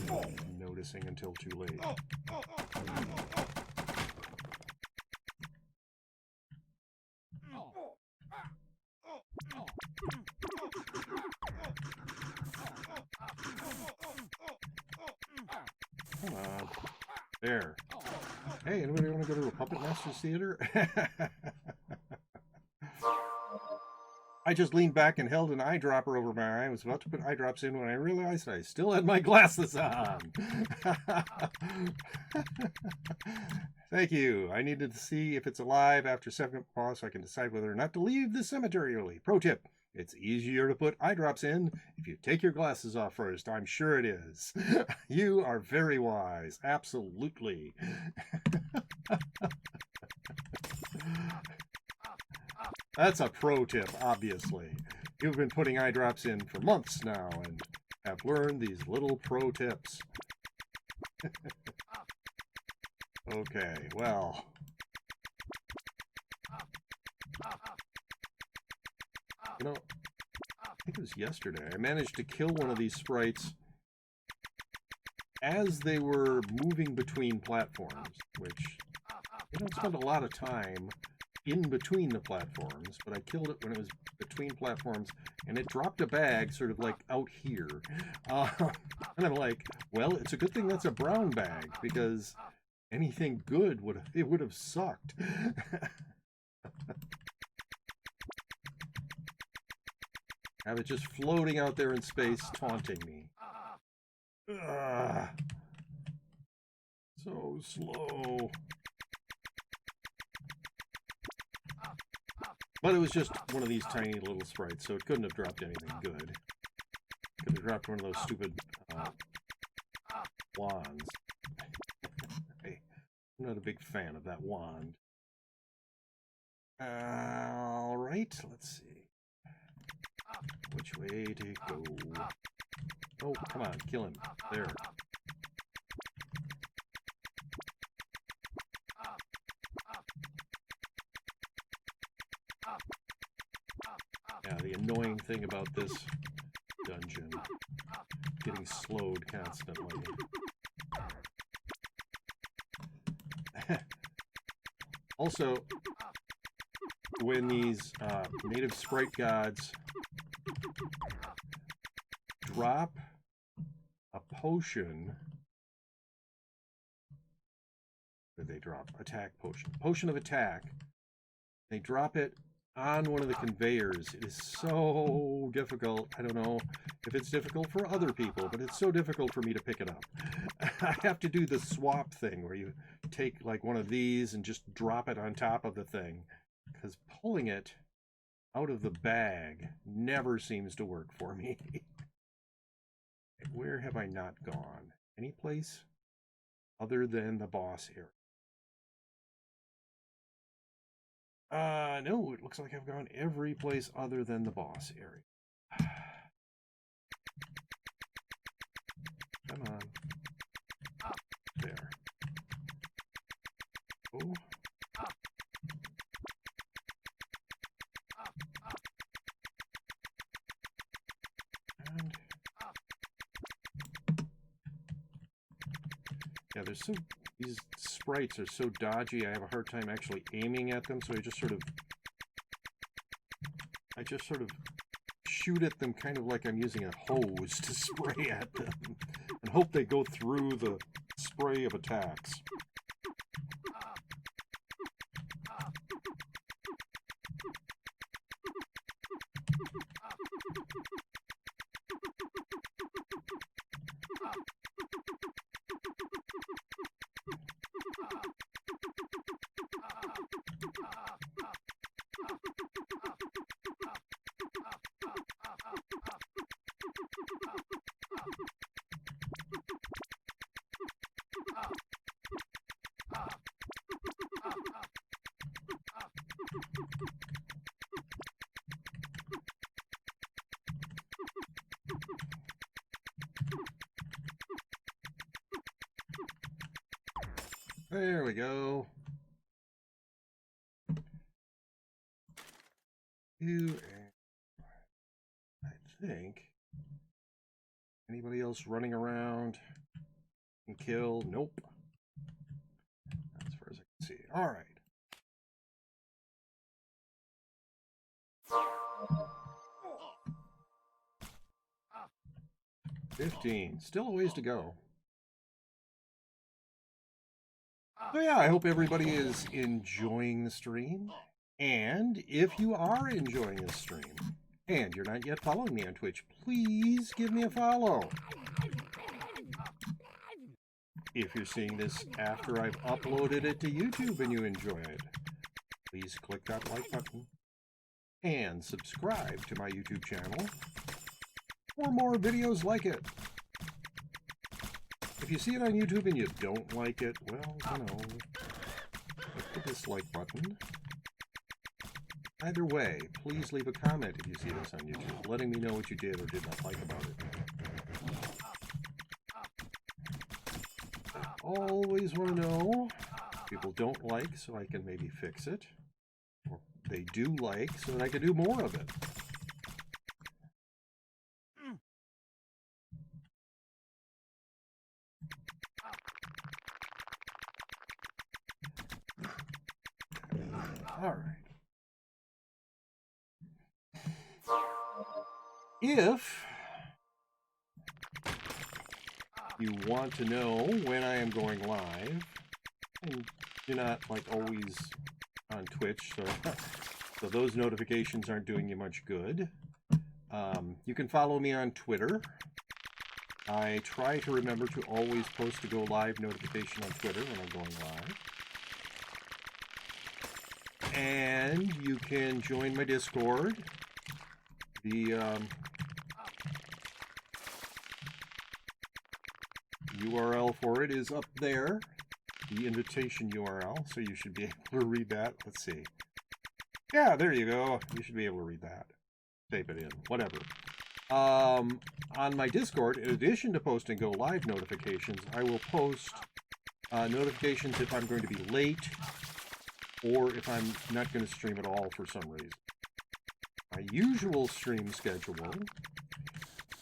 not noticing until too late. Come on. There. Hey, anybody want to go to a Puppet Masters Theater? I just leaned back and held an eyedropper over my eye. I was about to put eye drops in when I realized I still had my glasses on. Thank you. I needed to see if it's alive after 7 pause so I can decide whether or not to leave the cemetery early. Pro tip. It's easier to put eye drops in if you take your glasses off first. I'm sure it is. You are very wise. Absolutely. That's a pro tip, obviously. You've been putting eye drops in for months now and have learned these little pro tips. Okay, well. You know, I think it was yesterday. I managed to kill one of these sprites as they were moving between platforms, which they don't spend a lot of time in between the platforms, but I killed it when it was between platforms, and it dropped a bag sort of like out here. And I'm like, well, it's a good thing that's a brown bag, because anything good would have sucked. Have it just floating out there in space, taunting me. Ugh. So slow. But it was just one of these tiny little sprites, so it couldn't have dropped anything good. Could have dropped one of those stupid wands. Hey, I'm not a big fan of that wand. Alright, let's see. Which way to go? Oh, come on, kill him. There. annoying thing about this dungeon. Getting slowed constantly. Also, when these native sprite gods drop a potion, what did they drop? Attack potion. Potion of attack. They drop it on one of the conveyors. It is so difficult. I don't know if it's difficult for other people, but it's so difficult for me to pick it up. I have to do the swap thing where you take like one of these and just drop it on top of the thing, because pulling it out of the bag never seems to work for me. Where have I not gone? Any place other than the boss area? No, it looks like I've gone every place other than the boss area. Come on. There. Oh. And yeah, these sprites are so dodgy. I have a hard time actually aiming at them, so I just sort of shoot at them kind of like I'm using a hose to spray at them and hope they go through the spray of attacks. There we go. I think. Anybody else running around and kill? Nope. As far as I can see. All right. $15. Still a ways to go. So yeah, I hope everybody is enjoying the stream. And if you are enjoying this stream, and you're not yet following me on Twitch, please give me a follow. If you're seeing this after I've uploaded it to YouTube and you enjoy it, please click that like button and subscribe to my YouTube channel for more videos like it. If you see it on YouTube and you don't like it, well, you know, click the dislike button. Either way, please leave a comment if you see this on YouTube, letting me know what you did or did not like about it. I always want to know what people don't like so I can maybe fix it, or they do like so that I can do more of it. All right. If you want to know when I am going live, and you're not like always on Twitch, so those notifications aren't doing you much good, you can follow me on Twitter. I try to remember to always post a go live notification on Twitter when I'm going live. And you can join my Discord. The URL for it is up there, the invitation URL, so you should be able to read that. Let's see. Yeah, there you go. You should be able to read that. Type it in, whatever. On my Discord, in addition to posting go live notifications, I will post notifications if I'm going to be late or if I'm not going to stream at all for some reason. my usual stream schedule,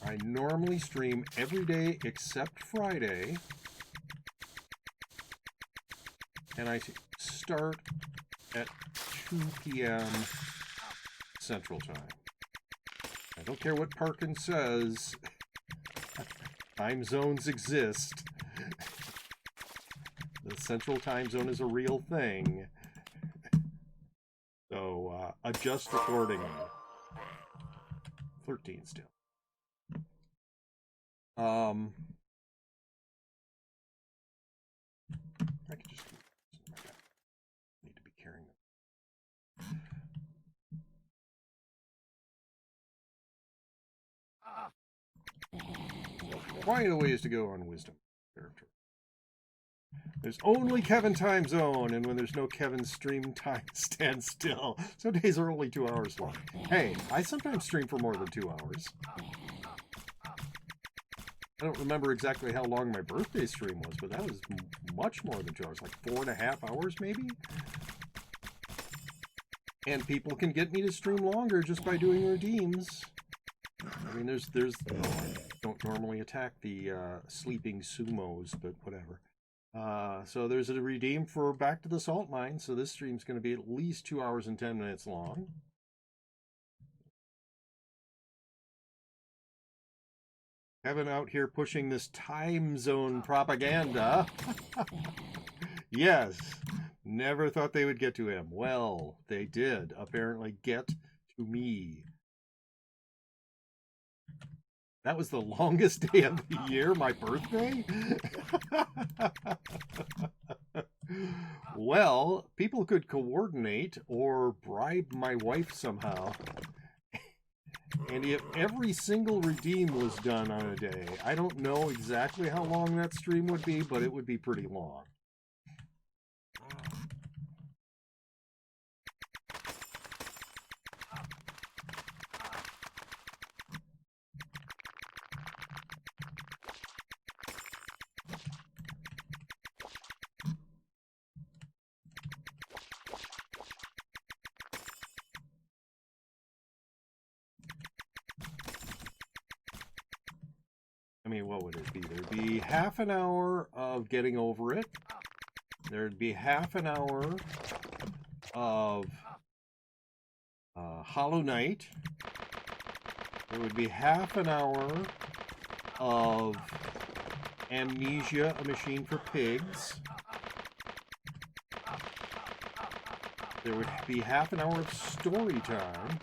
I normally stream every day except Friday. And I start at 2 p.m. Central Time. I don't care what Parkin says. Time zones exist. The Central Time Zone is a real thing. So adjust accordingly. 13 still. I could just need to be carrying them. Quite a ways to go on wisdom character. There's only Kevin time zone, and when there's no Kevin, stream time stands still. Some days are only 2 hours long. Hey, I sometimes stream for more than 2 hours. I don't remember exactly how long my birthday stream was, but that was much more than 2 hours, like 4.5 hours maybe. And people can get me to stream longer just by doing redeems. I mean, there's I don't normally attack the sleeping sumos, but whatever. So there's a redeem for Back to the Salt Mine, so this stream's going to be at least 2 hours and 10 minutes long. Kevin out here pushing this time zone propaganda. Yes, never thought they would get to him. Well, they did apparently get to me. That was the longest day of the year, my birthday? Well, people could coordinate or bribe my wife somehow. And if every single redeem was done on a day, I don't know exactly how long that stream would be, but it would be pretty long. I mean, what would it be? There'd be half an hour of getting over it. There'd be half an hour of Hollow Knight. There would be half an hour of Amnesia, A Machine for Pigs. There would be half an hour of story time.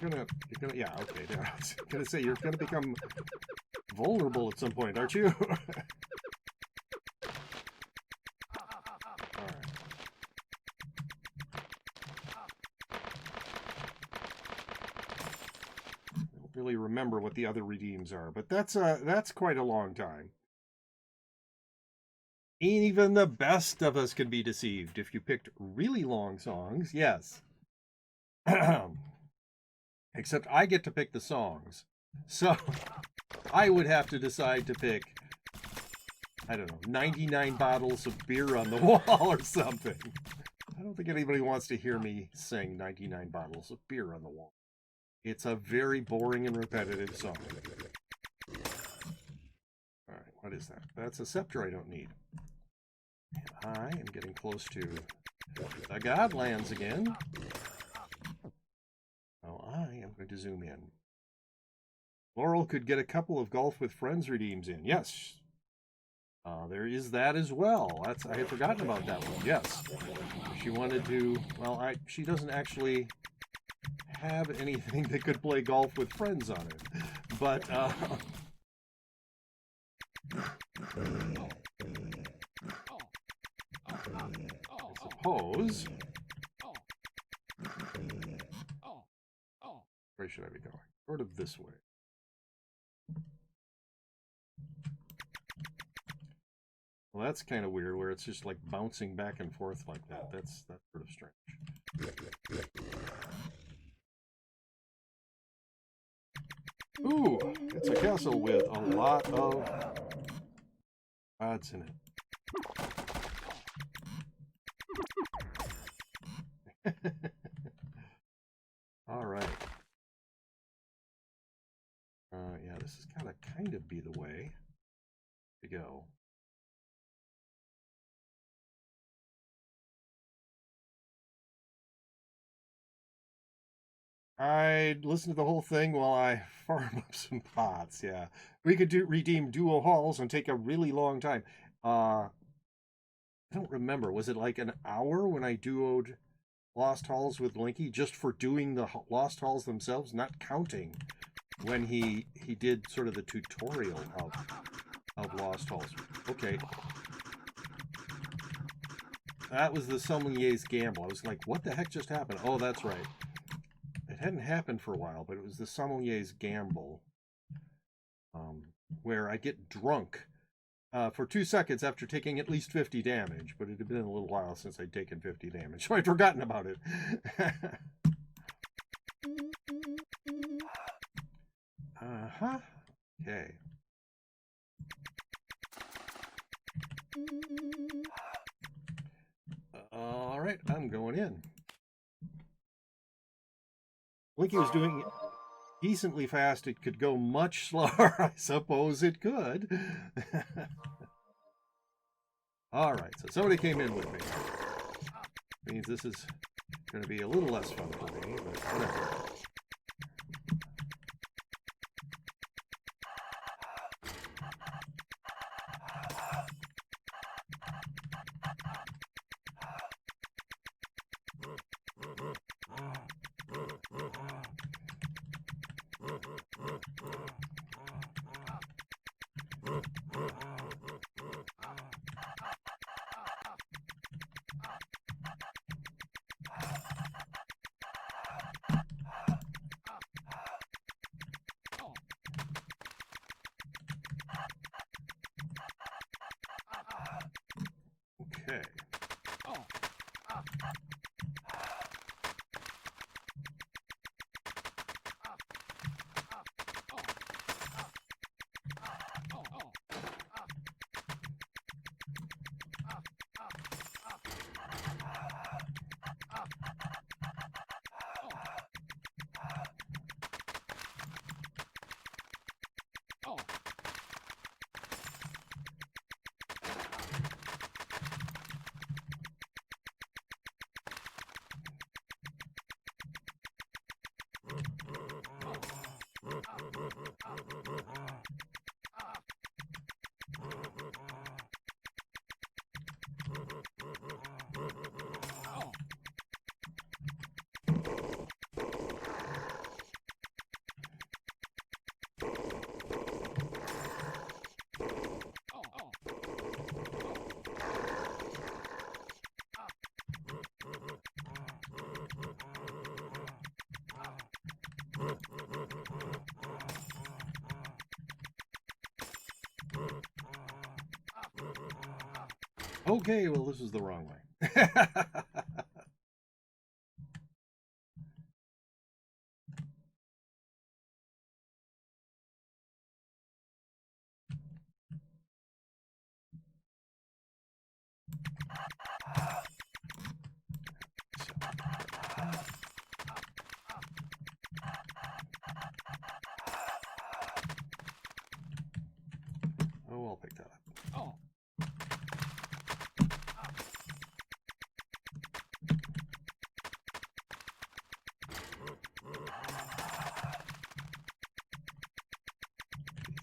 You're gonna, yeah, okay. I was gonna say you're gonna become vulnerable at some point, aren't you? All right. I don't really remember what the other redeems are, but that's quite a long time. Even the best of us can be deceived if you picked really long songs. Yes. Except I get to pick the songs. So I would have to decide to pick, I don't know, 99 bottles of beer on the wall or something. I don't think anybody wants to hear me sing 99 bottles of beer on the wall. It's a very boring and repetitive song. All right, what is that? That's a scepter I don't need. And I am getting close to the Godlands again. Oh, I am going to zoom in. Laurel could get a couple of Golf with Friends redeems in. Yes. There is that as well. I had forgotten about that one. Yes. She wanted to, well, she doesn't actually have anything that could play Golf with Friends on it. But, I suppose... Where should I be going? Sort of this way. Well, that's kind of weird, where it's just like bouncing back and forth like that. That's sort of strange. Ooh, it's a castle with a lot of odds in it. All right. Yeah, this is gotta kind of be the way to go. I'd listen to the whole thing while I farm up some pots. Yeah, we could redeem duo halls and take a really long time. I don't remember. Was it like an hour when I duoed Lost Halls with Linky just for doing the Lost Halls themselves, not counting when he did sort of the tutorial of Lost Halls. Okay. That was the sommelier's gamble. I was like, what the heck just happened? Oh, that's right. It hadn't happened for a while, but it was the sommelier's gamble, where I get drunk for 2 seconds after taking at least 50 damage, but it had been a little while since I'd taken 50 damage, so I'd forgotten about it. Uh-huh. Okay. All right, I'm going in. Linky was doing decently fast. It could go much slower. I suppose it could. All right, so somebody came in with me. Means this is going to be a little less fun for me, but whatever. Okay. Okay, well, this is the wrong way. Oh, I'll pick that up. Oh.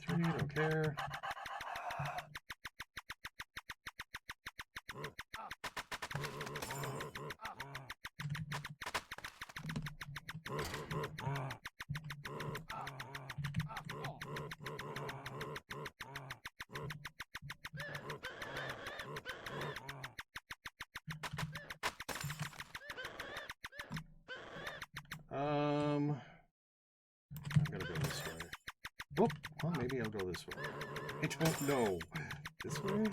Three, don't care. I'm gonna go this way. Oh, well, maybe I'll go this way. I don't know. This way?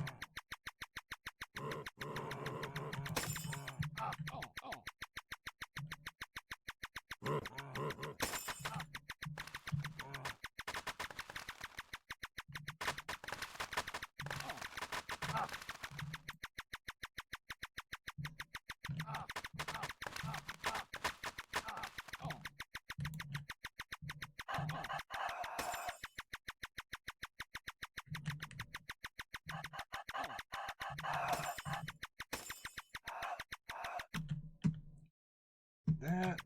that.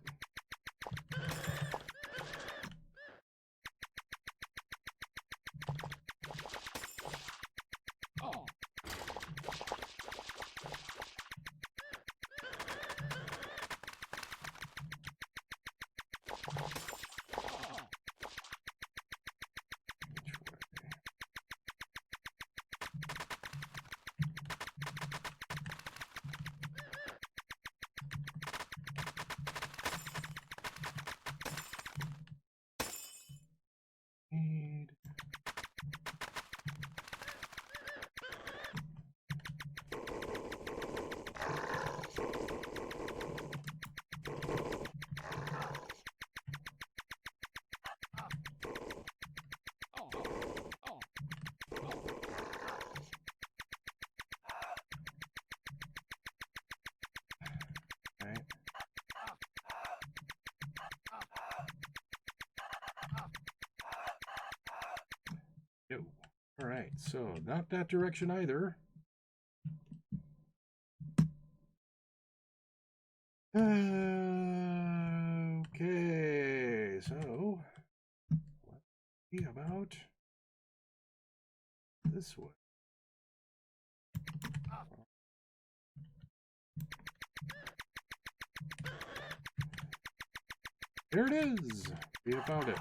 No. All right, so not that direction either. Okay, so let's see about this one. There it is. We have found it.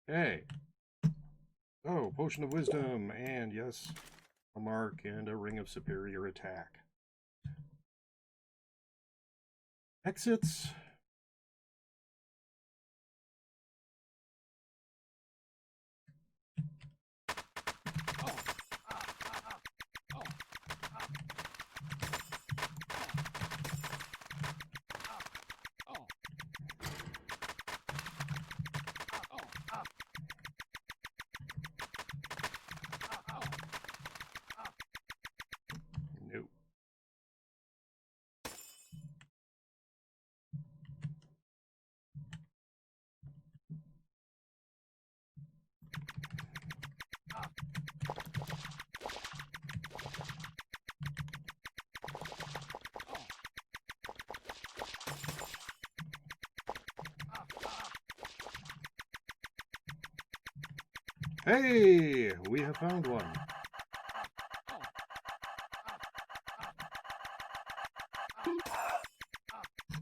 Okay. Oh, potion of wisdom, and yes, a mark and a ring of superior attack. Exits. Nope. Hey, we have found one.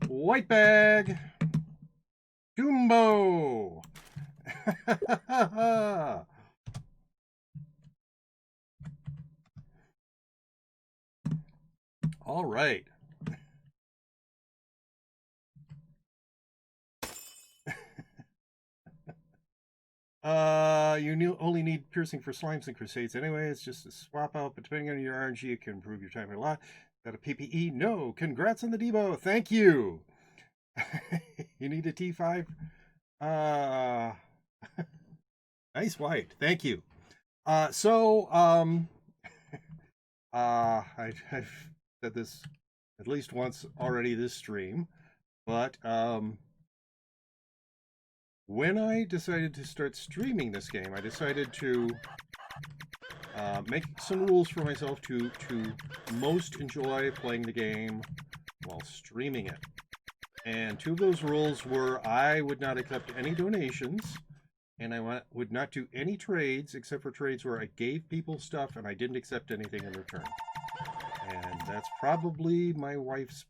White bag. Jumbo. All right. You only need piercing for slimes and crusades anyway. It's just a swap out, but depending on your RNG, it can improve your timing a lot. Got a PPE? No. Congrats on the Debo. Thank you. You need a T5? Nice white. Thank you. I've said this at least once already this stream, but when I decided to start streaming this game, I decided to make some rules for myself to most enjoy playing the game while streaming it. And two of those rules were I would not accept any donations, and I would not do any trades except for trades where I gave people stuff and I didn't accept anything in return. And that's probably my wife's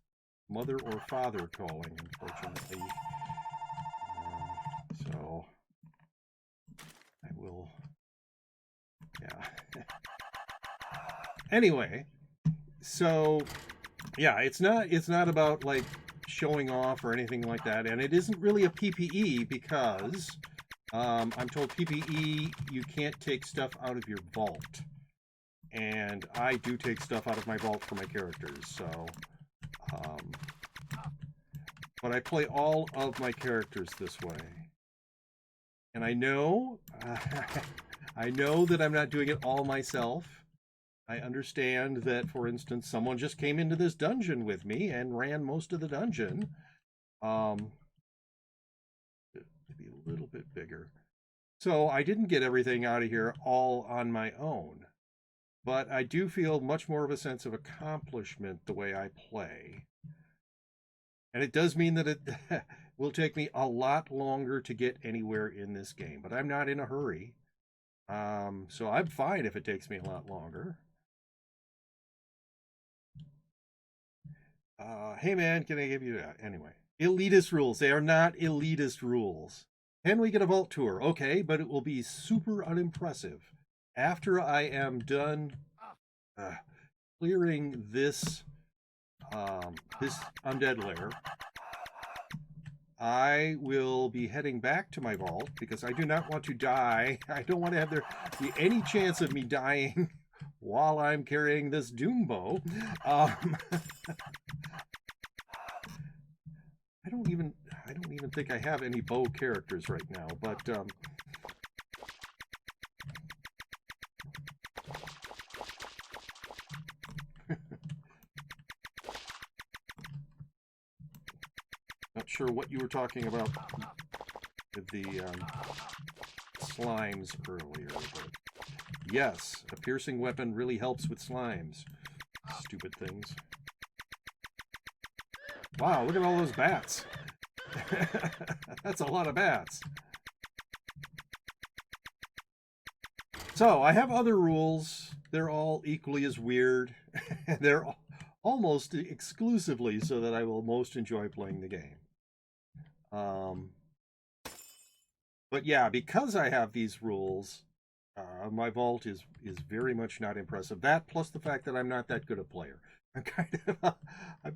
mother or father calling, unfortunately. So I will, yeah. Anyway, so yeah, it's not about like showing off or anything like that, and it isn't really a PPE because I'm told PPE you can't take stuff out of your vault, and I do take stuff out of my vault for my characters, so but I play all of my characters this way. And I know I know that I'm not doing it all myself. I understand that, for instance, someone just came into this dungeon with me and ran most of the dungeon. To be a little bit bigger. So I didn't get everything out of here all on my own. But I do feel much more of a sense of accomplishment the way I play. And it does mean that it will take me a lot longer to get anywhere in this game. But I'm not in a hurry. So I'm fine if it takes me a lot longer. Hey man, can I give you that? Anyway, elitist rules. They are not elitist rules. Can we get a vault tour? Okay, but it will be super unimpressive. After I am done clearing this this undead lair, I will be heading back to my vault because I do not want to die. I don't want to have there be any chance of me dying while I'm carrying this doom bow. I don't even think I have any bow characters right now, but not sure what you were talking about with the slimes earlier, but yes, a piercing weapon really helps with slimes. Stupid things. Wow, look at all those bats. That's a lot of bats. So, I have other rules. They're all equally as weird. They're almost exclusively so that I will most enjoy playing the game. But yeah, because I have these rules, my vault is very much not impressive. That plus the fact that I'm not that good a player. I'm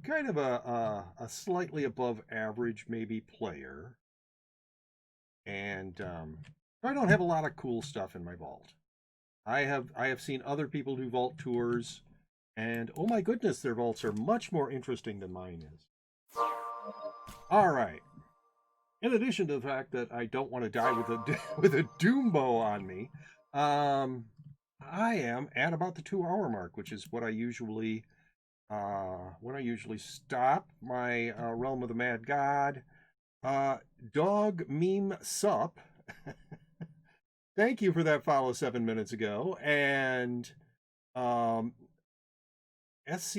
kind of a slightly above average maybe player, and I don't have a lot of cool stuff in my vault. I have seen other people do vault tours, and oh my goodness, their vaults are much more interesting than mine is. All right. In addition to the fact that I don't want to die with a doom bow on me, I am at about the 2-hour mark, which is what I usually stop my Realm of the Mad God. Dog Meme Sup. Thank you for that follow 7 minutes ago. And SC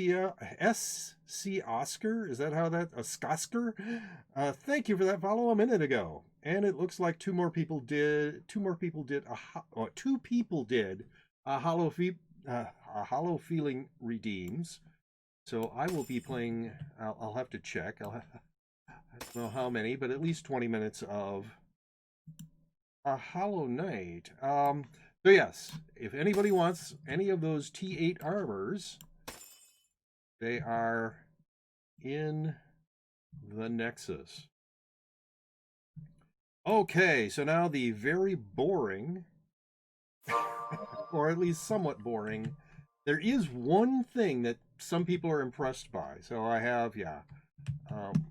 Oscar, is that how that Skosker? Thank you for that follow a minute ago. And it looks like two people did a hollow feeling redeems. So I will be playing. I'll have to check. I don't know how many, but at least 20 minutes of a Hollow Knight. So yes, if anybody wants any of those T8 armors, they are in the Nexus. Okay, so now the very boring, or at least somewhat boring, there is one thing that some people are impressed by. So I have,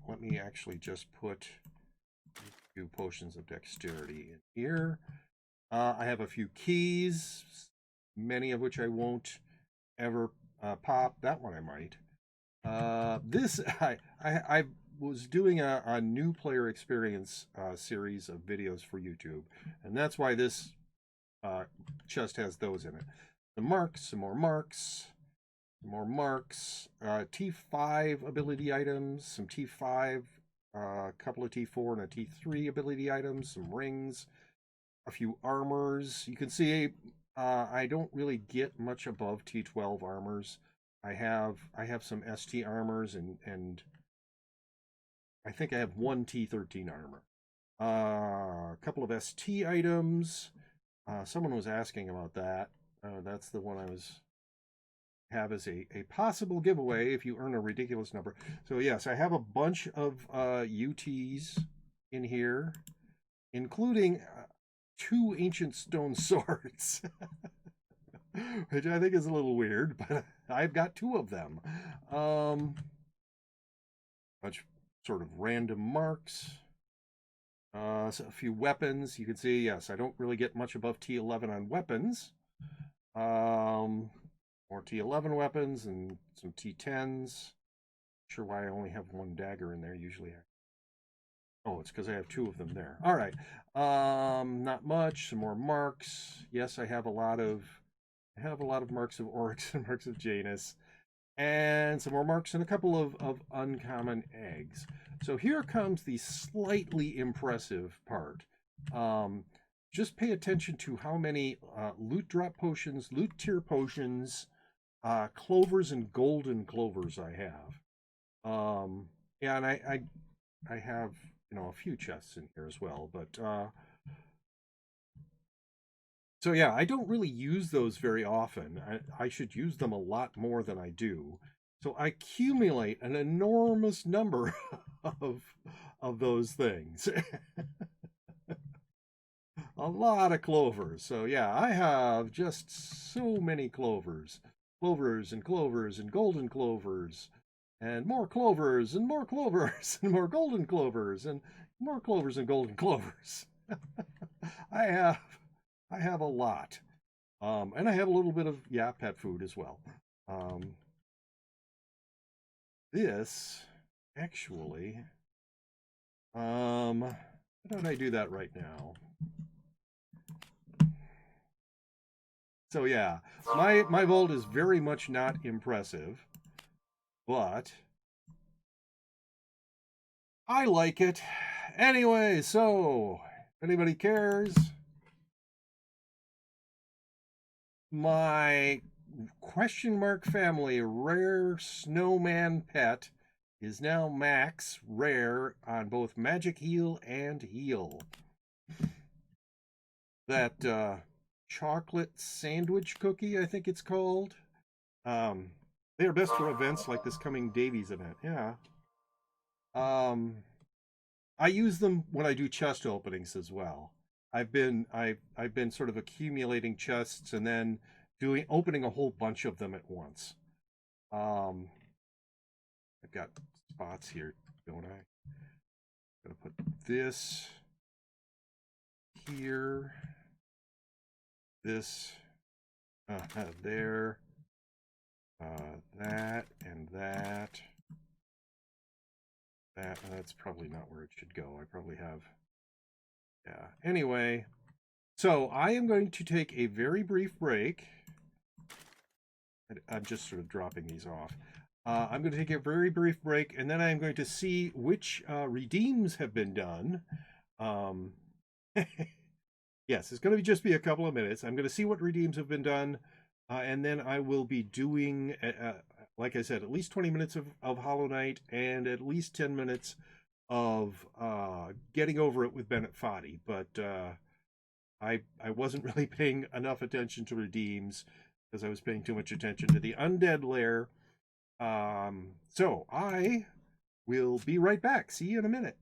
let me actually just put a few potions of dexterity in here. I have a few keys, many of which I won't ever pop. That one I might. This I was doing a new player experience series of videos for YouTube, and that's why this chest has those in it. The marks, some more marks, T5 ability items, some T5, a couple of T4 and a T3 ability items, some rings, a few armors. You can see I don't really get much above T12 armors. I have some ST armors and I think I have one T13 armor. A couple of ST items. Someone was asking about that. That's the one I have as a possible giveaway if you earn a ridiculous number. So yes, I have a bunch of UTs in here, including 2 ancient stone swords. which I think is a little weird, but I've got 2 of them. Bunch sort of random marks. So a few weapons. You can see, yes, I don't really get much above T11 on weapons. More T11 weapons and some T10s. Not sure why I only have 1 dagger in there. Usually oh, it's because I have 2 of them there. All right. Not much. Some more marks. Yes, I have a lot of marks of Oryx and marks of Janus. And some more marks and a couple of uncommon eggs. So here comes the slightly impressive part. Just pay attention to how many loot drop potions, loot tier potions, clovers and golden clovers I have. Yeah, and I have, a few chests in here as well, but so yeah, I don't really use those very often. I should use them a lot more than I do. So I accumulate an enormous number of those things. A lot of clovers. So yeah, I have just so many clovers. Clovers and clovers and golden clovers. And more clovers and more clovers and more golden clovers and more clovers and golden clovers. I have I have a lot. And I have a little bit of, pet food as well. This, actually, why don't I do that right now? So yeah, my vault is very much not impressive, but I like it. Anyway, so, if anybody cares, my question mark family rare snowman pet is now max rare on both magic heal and heal. That chocolate sandwich cookie, I think it's called. They are best for events like this coming Davies event. Yeah. I use them when I do chest openings as well. I've been sort of accumulating chests and then opening a whole bunch of them at once. I've got spots here, don't I? I'm gonna put this here, this there, that and that. That's probably not where it should go. I probably have, yeah. Anyway, so I am going to take a very brief break. I'm just sort of dropping these off. I'm going to take a very brief break, and then I'm going to see which redeems have been done. Yes, it's going to just be a couple of minutes. I'm going to see what redeems have been done, and then I will be doing, like I said, at least 20 minutes of Hollow Knight and at least 10 minutes of getting over it with Bennett Foddy. But I wasn't really paying enough attention to redeems because I was paying too much attention to the undead lair. So I will be right back. See you in a minute.